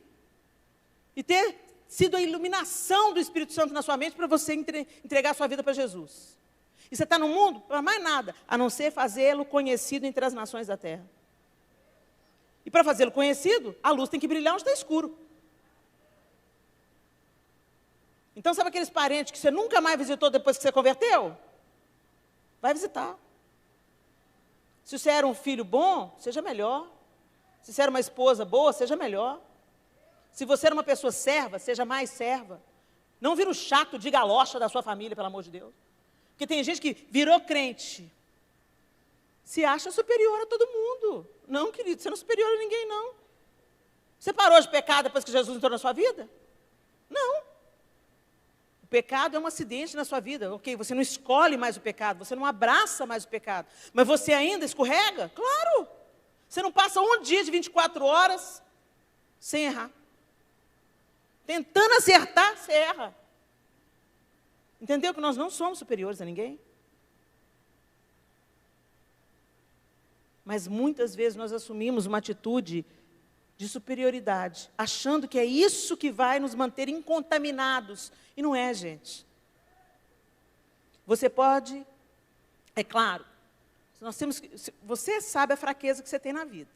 [SPEAKER 2] e ter sido a iluminação do Espírito Santo na sua mente para você entregar a sua vida para Jesus. E você está no mundo para mais nada, a não ser fazê-lo conhecido entre as nações da terra. E para fazê-lo conhecido, a luz tem que brilhar onde está escuro. Então, sabe aqueles parentes que você nunca mais visitou depois que você converteu? Vai visitar. Se você era um filho bom, seja melhor. Se você era uma esposa boa, seja melhor. Se você era uma pessoa serva, seja mais serva. Não vira o chato de galocha da sua família, pelo amor de Deus. Porque tem gente que virou crente, se acha superior a todo mundo. Não, querido, você não é superior a ninguém, não. Você parou de pecar depois que Jesus entrou na sua vida? Não. O pecado é um acidente na sua vida. Ok, você não escolhe mais o pecado, você não abraça mais o pecado. Mas você ainda escorrega? Claro. Você não passa um dia de 24 horas sem errar. Tentando acertar, você erra. Entendeu que nós não somos superiores a ninguém? Mas muitas vezes nós assumimos uma atitude de superioridade, achando que é isso que vai nos manter incontaminados. E não é, gente. Você pode, é claro, você sabe a fraqueza que você tem na vida.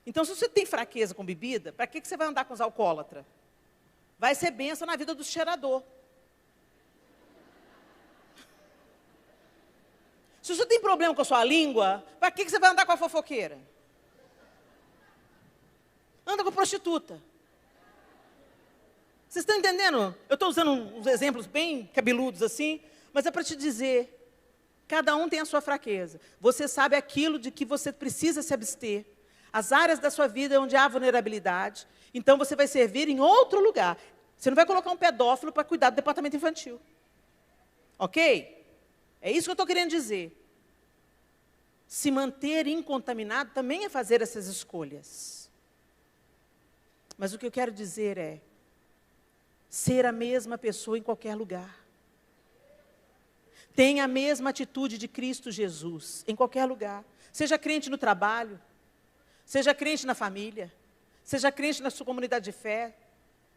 [SPEAKER 2] Então, se você tem fraqueza com bebida, para que você vai andar com os alcoólatras? Vai ser bênção na vida do cheirador. Se você tem problema com a sua língua, para que você vai andar com a fofoqueira? Anda com a prostituta. Vocês estão entendendo? Eu estou usando uns exemplos bem cabeludos assim, mas é para te dizer, cada um tem a sua fraqueza. Você sabe aquilo de que você precisa se abster. As áreas da sua vida onde há vulnerabilidade, então você vai servir em outro lugar. Você não vai colocar um pedófilo para cuidar do departamento infantil. Ok? É isso que eu estou querendo dizer. Se manter incontaminado também é fazer essas escolhas. Mas o que eu quero dizer é ser a mesma pessoa em qualquer lugar. Tenha a mesma atitude de Cristo Jesus em qualquer lugar. Seja crente no trabalho, seja crente na família, seja crente na sua comunidade de fé,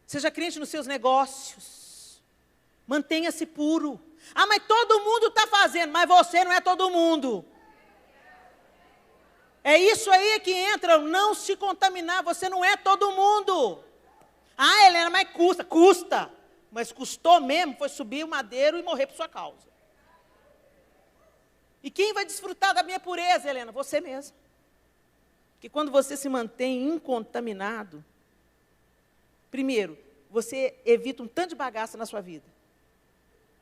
[SPEAKER 2] seja crente nos seus negócios. Mantenha-se puro. Ah, mas todo mundo está fazendo, mas você não é todo mundo. É isso aí que entra, não se contaminar, você não é todo mundo. Ah, Helena, mas custa. Custa. Mas custou mesmo, foi subir o madeiro e morrer por sua causa. E quem vai desfrutar da minha pureza, Helena? Você mesmo. Porque quando você se mantém incontaminado, primeiro, você evita um tanto de bagaça na sua vida.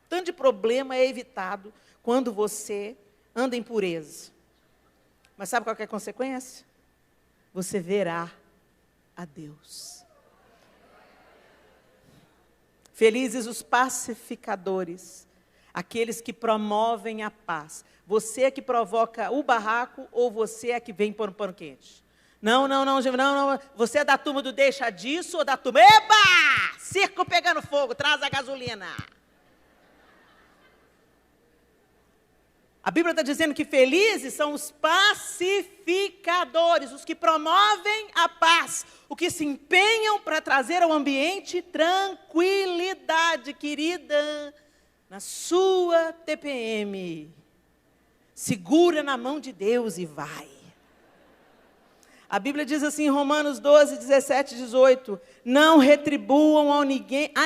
[SPEAKER 2] Tanto de problema é evitado quando você anda em pureza. Mas sabe qual que é a consequência? Você verá a Deus. Felizes os pacificadores, aqueles que promovem a paz. Você é que provoca o barraco ou você é que vem pôr um pano quente? Não, você é da turma do deixa disso ou da turma, eba, circo pegando fogo, traz a gasolina. A Bíblia está dizendo que felizes são os pacificadores, os que promovem a paz, os que se empenham para trazer ao ambiente tranquilidade, querida, na sua TPM. Segura na mão de Deus e vai. A Bíblia diz assim em Romanos 12, 17 e 18, não retribuam a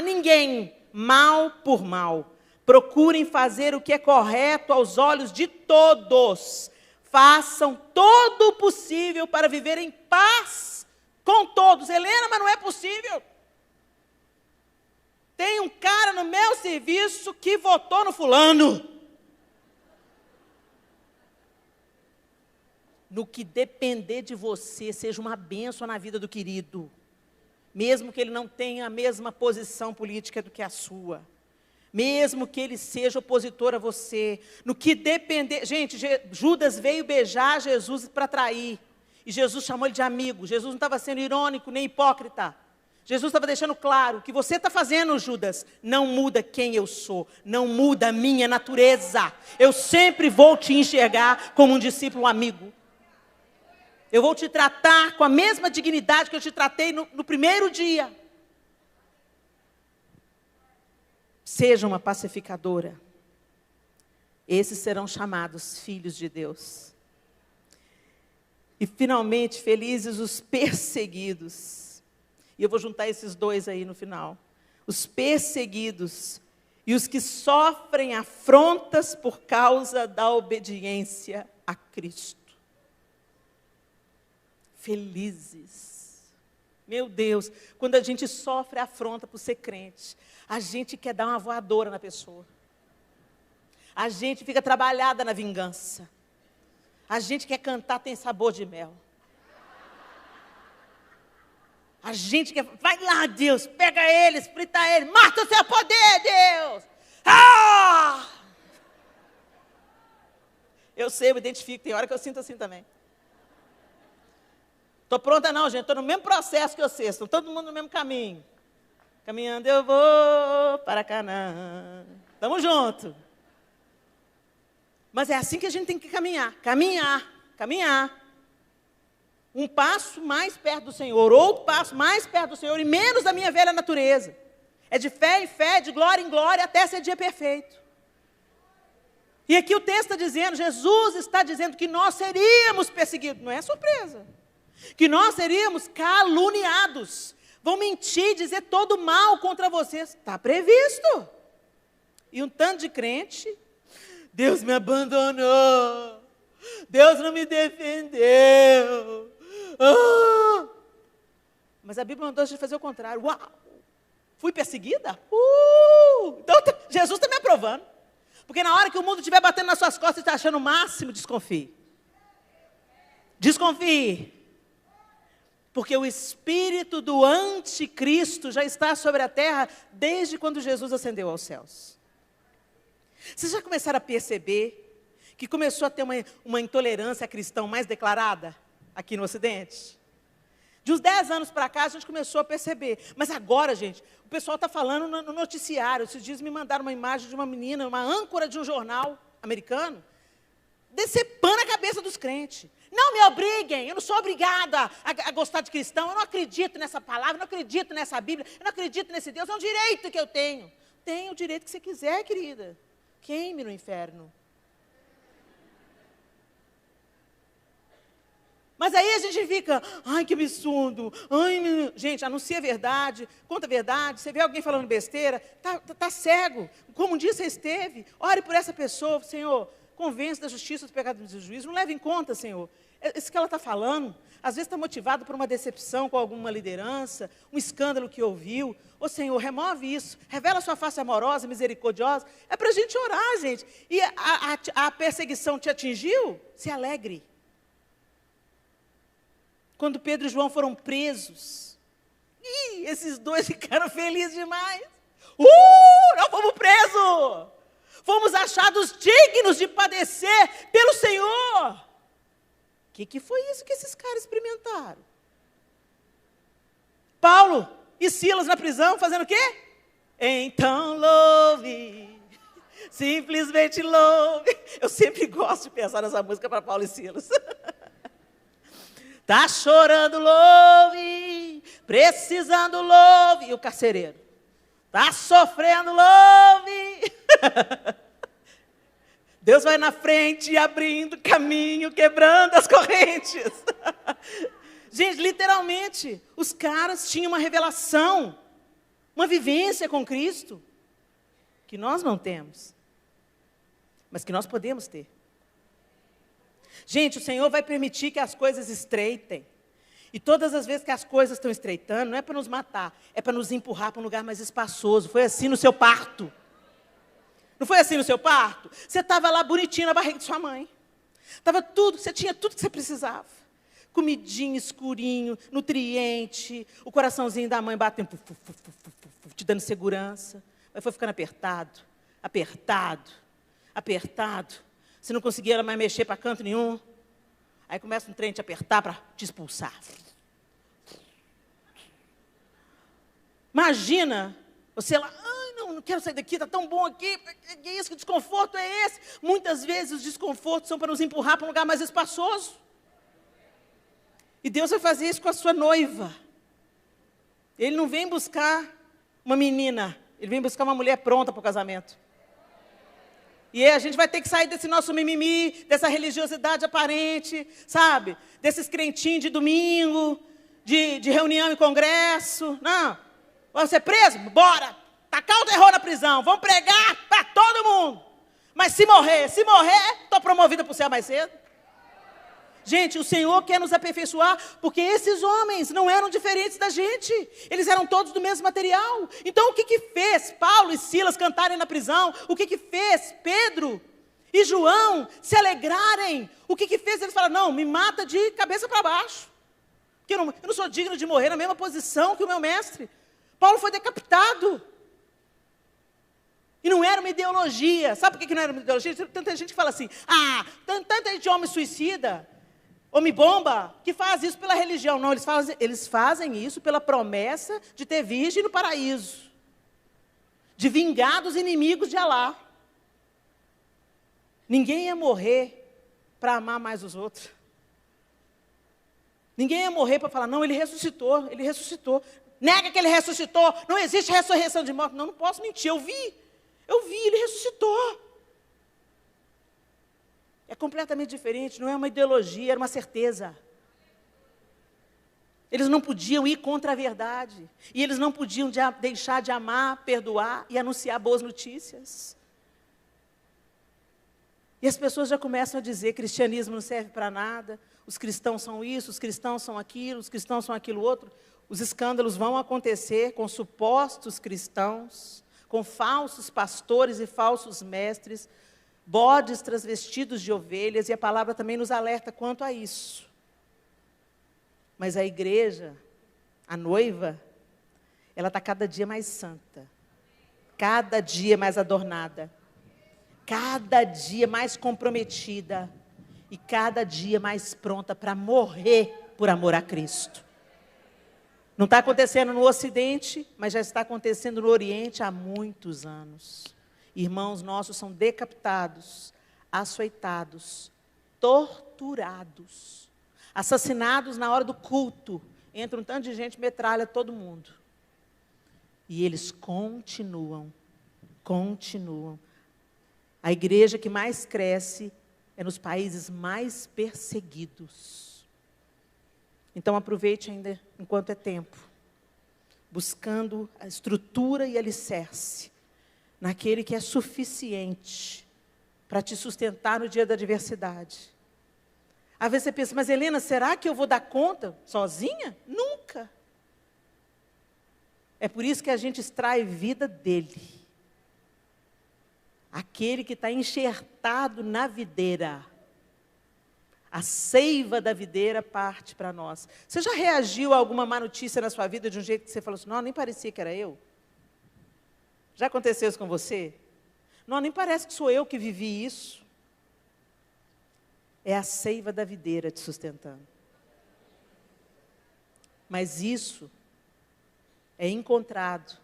[SPEAKER 2] ninguém mal por mal. Procurem fazer o que é correto aos olhos de todos. Façam todo o possível para viver em paz com todos. Helena, mas não é possível. Tem um cara no meu serviço que votou no fulano. No que depender de você, seja uma bênção na vida do querido. Mesmo que ele não tenha a mesma posição política do que a sua. Mesmo que ele seja opositor a você, no que depender... Gente, Judas veio beijar Jesus para trair, e Jesus chamou ele de amigo. Jesus não estava sendo irônico nem hipócrita. Jesus estava deixando claro, o que você está fazendo, Judas, não muda quem eu sou, não muda a minha natureza. Eu sempre vou te enxergar como um discípulo amigo. Eu vou te tratar com a mesma dignidade que eu te tratei no primeiro dia. Seja uma pacificadora. Esses serão chamados filhos de Deus. E finalmente, felizes os perseguidos. E eu vou juntar esses dois aí no final. Os perseguidos e os que sofrem afrontas por causa da obediência a Cristo. Felizes. Meu Deus, quando a gente sofre afronta por ser crente, a gente quer dar uma voadora na pessoa. A gente fica trabalhada na vingança. A gente quer cantar Tem Sabor de Mel. A gente quer, vai lá, Deus, pega ele, frita ele, mata o seu poder, Deus. Ah! Eu sei, eu me identifico, tem hora que eu sinto assim também. Estou pronta não, gente, estou no mesmo processo que vocês, estão todo mundo no mesmo caminho. Caminhando eu vou para Canaã. Estamos juntos. Mas é assim que a gente tem que caminhar. Caminhar. Um passo mais perto do Senhor, outro passo mais perto do Senhor e menos da minha velha natureza. É de fé em fé, de glória em glória, até ser dia perfeito. E aqui o texto está dizendo, Jesus está dizendo que nós seríamos perseguidos. Não é surpresa. Que nós seríamos caluniados. Vão mentir, dizer todo mal contra vocês. Está previsto. E um tanto de crente, Deus me abandonou. Deus não me defendeu. Ah! Mas a Bíblia mandou a gente fazer o contrário. Uau! Fui perseguida? Então Jesus está me aprovando. Porque na hora que o mundo estiver batendo nas suas costas e está achando o máximo, desconfie. Desconfie. Porque o espírito do anticristo já está sobre a terra desde quando Jesus ascendeu aos céus. Vocês já começaram a perceber que começou a ter uma intolerância cristã mais declarada aqui no Ocidente? De uns 10 anos para cá, a gente começou a perceber. Mas agora, gente, o pessoal está falando no noticiário. Esses dias me mandaram uma imagem de uma menina, uma âncora de um jornal americano, decepando a cabeça dos crentes. Não me obriguem, eu não sou obrigada a gostar de cristão, eu não acredito nessa palavra, eu não acredito nessa Bíblia, eu não acredito nesse Deus, é um direito que eu tenho. Tenha o direito que você quiser, querida. Queime no inferno. Mas aí a gente fica, ai que absurdo, gente, anuncia a verdade, conta a verdade, você vê alguém falando besteira, tá cego, como um dia você esteve, ore por essa pessoa, Senhor, convence da justiça, dos pecados e do juízo, não leve em conta, Senhor, isso que ela está falando, às vezes está motivado por uma decepção com alguma liderança, um escândalo que ouviu, ô Senhor, remove isso, revela a sua face amorosa, misericordiosa, é para a gente orar, gente, e a perseguição te atingiu, se alegre. Quando Pedro e João foram presos, esses dois ficaram felizes demais. Nós fomos presos! Fomos achados dignos de padecer pelo Senhor. O que foi isso que esses caras experimentaram? Paulo e Silas na prisão fazendo o quê? Então louve, simplesmente louve. Eu sempre gosto de pensar nessa música para Paulo e Silas. Tá chorando, louve, precisando, louve. E o carcereiro? Tá sofrendo, louve. Deus vai na frente, abrindo caminho, quebrando as correntes. Gente, literalmente, os caras tinham uma revelação, uma vivência com Cristo, que nós não temos, mas que nós podemos ter. Gente, o Senhor vai permitir que as coisas estreitem. E todas as vezes que as coisas estão estreitando, não é para nos matar, é para nos empurrar para um lugar mais espaçoso. Foi assim no seu parto. Não foi assim no seu parto? Você estava lá bonitinho na barriga de sua mãe. Estava tudo, você tinha tudo que você precisava. Comidinha, escurinho, nutriente, o coraçãozinho da mãe batendo, te dando segurança. Mas foi ficando apertado, apertado, apertado. Você não conseguia mais mexer para canto nenhum. Aí começa um trem a te apertar para te expulsar. Imagina, você lá, não quero sair daqui, está tão bom aqui, que isso, que desconforto é esse? Muitas vezes os desconfortos são para nos empurrar para um lugar mais espaçoso. E Deus vai fazer isso com a sua noiva. Ele não vem buscar uma menina, Ele vem buscar uma mulher pronta para o casamento. E aí a gente vai ter que sair desse nosso mimimi, dessa religiosidade aparente, sabe? Desses crentinhos de domingo, de reunião em congresso. Não, vamos ser presos? Bora! Tacar o terror na prisão, vamos pregar para todo mundo. Mas se morrer, estou promovida para o céu mais cedo. Gente, o Senhor quer nos aperfeiçoar, porque esses homens não eram diferentes da gente. Eles eram todos do mesmo material. Então, o que fez Paulo e Silas cantarem na prisão? O que fez Pedro e João se alegrarem? O que fez eles falarem, não, me mata de cabeça para baixo. Porque eu não sou digno de morrer na mesma posição que o meu mestre. Paulo foi decapitado. E não era uma ideologia. Sabe por que não era uma ideologia? Tanta gente que fala assim, tanta gente homem suicida, homem bomba, que faz isso pela religião. Não, eles fazem isso pela promessa de ter virgem no paraíso. De vingar dos inimigos de Alá. Ninguém ia morrer para amar mais os outros. Ninguém ia morrer para falar, não, ele ressuscitou. Nega que ele ressuscitou, não existe ressurreição de morte. Não posso mentir, eu vi, ele ressuscitou. É completamente diferente, não é uma ideologia, era uma certeza. Eles não podiam ir contra a verdade. E eles não podiam deixar de amar, perdoar e anunciar boas notícias. E as pessoas já começam a dizer, cristianismo não serve para nada, os cristãos são isso, os cristãos são aquilo, os cristãos são aquilo outro. Os escândalos vão acontecer com supostos cristãos, com falsos pastores e falsos mestres, bodes transvestidos de ovelhas, e a palavra também nos alerta quanto a isso. Mas a igreja, a noiva, ela está cada dia mais santa, cada dia mais adornada, cada dia mais comprometida e cada dia mais pronta para morrer por amor a Cristo. Não está acontecendo no Ocidente, mas já está acontecendo no Oriente há muitos anos. Irmãos nossos são decapitados, açoitados, torturados, assassinados na hora do culto. Entra um tanto de gente, metralha todo mundo. E eles continuam. A igreja que mais cresce é nos países mais perseguidos. Então aproveite ainda enquanto é tempo, buscando a estrutura e alicerce naquele que é suficiente para te sustentar no dia da adversidade. Às vezes você pensa, mas Helena, será que eu vou dar conta sozinha? Nunca. É por isso que a gente extrai vida dele. Aquele que está enxertado na videira. A seiva da videira parte para nós. Você já reagiu a alguma má notícia na sua vida de um jeito que você falou assim, não, nem parecia que era eu? Já aconteceu isso com você? Não, nem parece que sou eu que vivi isso. É a seiva da videira te sustentando. Mas isso é encontrado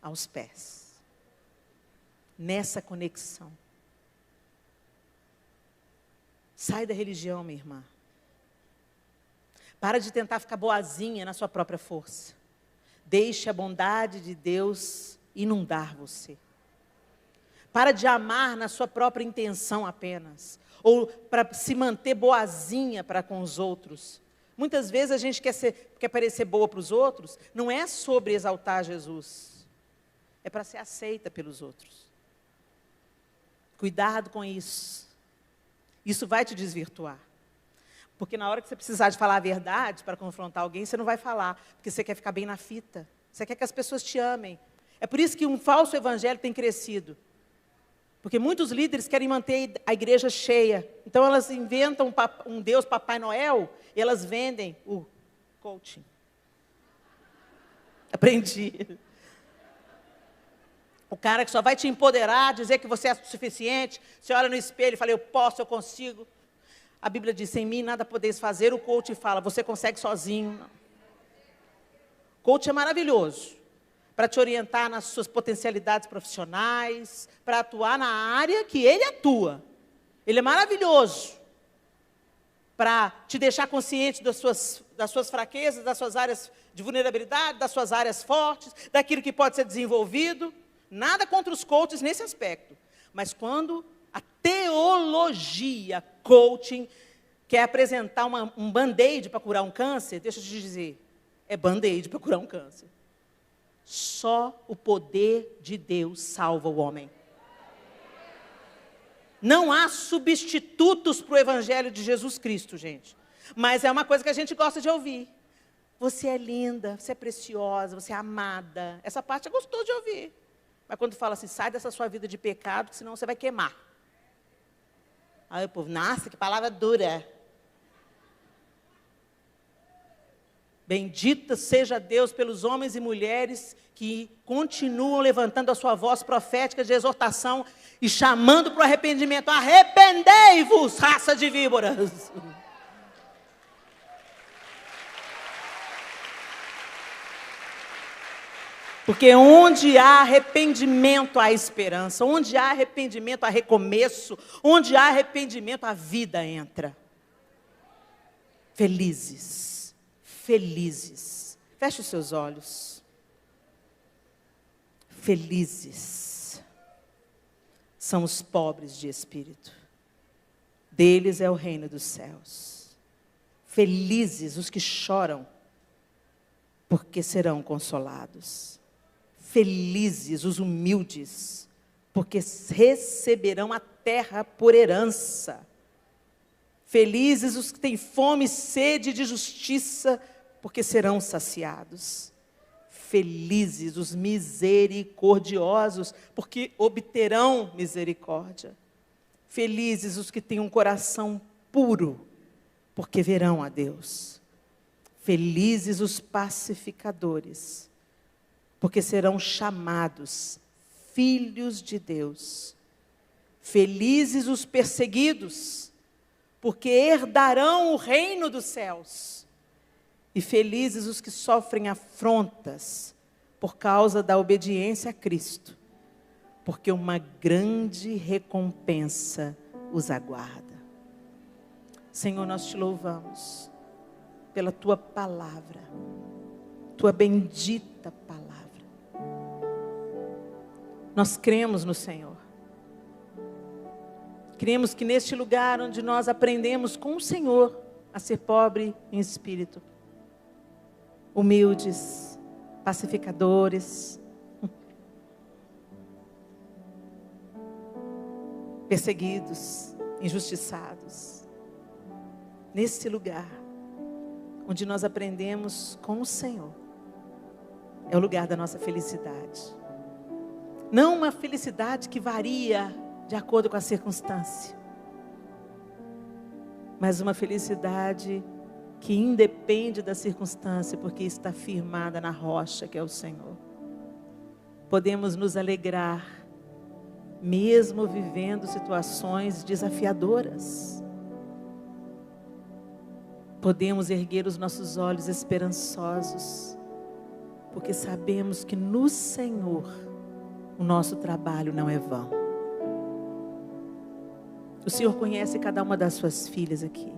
[SPEAKER 2] aos pés, nessa conexão. Sai da religião, minha irmã. Para de tentar ficar boazinha na sua própria força. Deixe a bondade de Deus inundar você. Para de amar na sua própria intenção apenas. Ou para se manter boazinha para com os outros. Muitas vezes a gente quer parecer boa para os outros. Não é sobre exaltar Jesus. É para ser aceita pelos outros. Cuidado com isso. Isso vai te desvirtuar. Porque na hora que você precisar de falar a verdade para confrontar alguém, você não vai falar, porque você quer ficar bem na fita. Você quer que as pessoas te amem. É por isso que um falso evangelho tem crescido. Porque muitos líderes querem manter a igreja cheia. Então elas inventam um Deus Papai Noel e elas vendem o coaching. Aprendi. O cara que só vai te empoderar, dizer que você é suficiente. Você olha no espelho e fala, eu posso, eu consigo. A Bíblia diz, sem mim nada podeis fazer. O coach fala, você consegue sozinho. Não. Coach é maravilhoso. Para te orientar nas suas potencialidades profissionais. Para atuar na área que ele atua. Ele é maravilhoso. Para te deixar consciente das suas fraquezas, das suas áreas de vulnerabilidade, das suas áreas fortes, daquilo que pode ser desenvolvido. Nada contra os coaches nesse aspecto. Mas quando a teologia coaching quer apresentar um band-aid para curar um câncer, deixa eu te dizer, é band-aid para curar um câncer. Só o poder de Deus salva o homem. Não há substitutos para o Evangelho de Jesus Cristo, gente. Mas é uma coisa que a gente gosta de ouvir. Você é linda, você é preciosa, você é amada. Essa parte é gostoso de ouvir. Mas quando fala assim, sai dessa sua vida de pecado, senão você vai queimar. Aí o povo, nossa, que palavra dura. Bendito seja Deus pelos homens e mulheres que continuam levantando a sua voz profética de exortação e chamando para o arrependimento. Arrependei-vos, raça de víboras. Porque onde há arrependimento, há esperança. Onde há arrependimento, há recomeço. Onde há arrependimento, a vida entra. Felizes. Felizes. Feche os seus olhos. Felizes são os pobres de espírito. Deles é o reino dos céus. Felizes os que choram, porque serão consolados. Felizes os humildes, porque receberão a terra por herança. Felizes os que têm fome e sede de justiça, porque serão saciados. Felizes os misericordiosos, porque obterão misericórdia. Felizes os que têm um coração puro, porque verão a Deus. Felizes os pacificadores, porque serão chamados filhos de Deus. Felizes os perseguidos, porque herdarão o reino dos céus. E felizes os que sofrem afrontas por causa da obediência a Cristo, porque uma grande recompensa os aguarda. Senhor, nós te louvamos pela tua palavra, tua bendita palavra. Nós cremos no Senhor. Cremos que neste lugar onde nós aprendemos com o Senhor a ser pobre em espírito, humildes, pacificadores, perseguidos, injustiçados. Nesse lugar onde nós aprendemos com o Senhor, é o lugar da nossa felicidade. Não uma felicidade que varia de acordo com a circunstância, mas uma felicidade que independe da circunstância, porque está firmada na rocha que é o Senhor. Podemos nos alegrar mesmo vivendo situações desafiadoras. Podemos erguer os nossos olhos esperançosos, porque sabemos que no Senhor o nosso trabalho não é vão. O Senhor conhece cada uma das suas filhas aqui.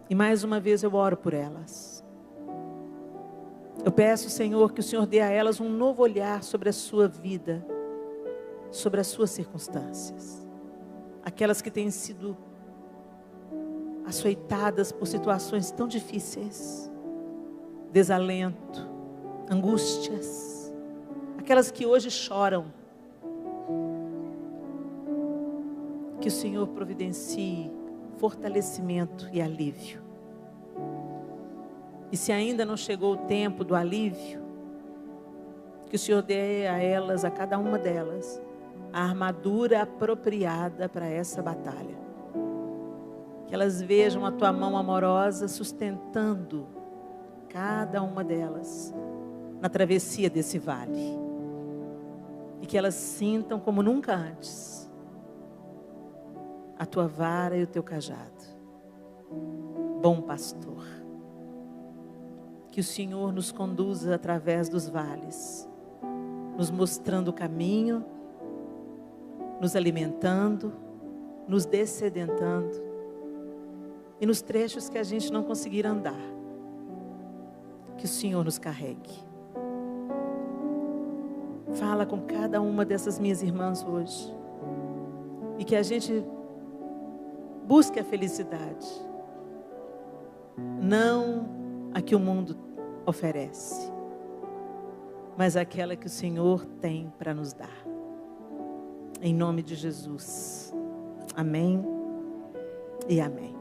[SPEAKER 2] E mais uma vez eu oro por elas. Eu peço, Senhor, que o Senhor dê a elas um novo olhar sobre a sua vida, sobre as suas circunstâncias. Aquelas que têm sido açoitadas por situações tão difíceis, desalento, angústias. Aquelas que hoje choram. Que o Senhor providencie fortalecimento e alívio. E se ainda não chegou o tempo do alívio, que o Senhor dê a elas, a cada uma delas, a armadura apropriada para essa batalha. Que elas vejam a tua mão amorosa sustentando cada uma delas na travessia desse vale. E que elas sintam como nunca antes a tua vara e o teu cajado. Bom pastor. Que o Senhor nos conduza através dos vales, nos mostrando o caminho, nos alimentando, nos dessedentando, e nos trechos que a gente não conseguir andar, que o Senhor nos carregue. Fala com cada uma dessas minhas irmãs hoje, e que a gente busque a felicidade, não a que o mundo oferece, mas aquela que o Senhor tem para nos dar. Em nome de Jesus. Amém e amém.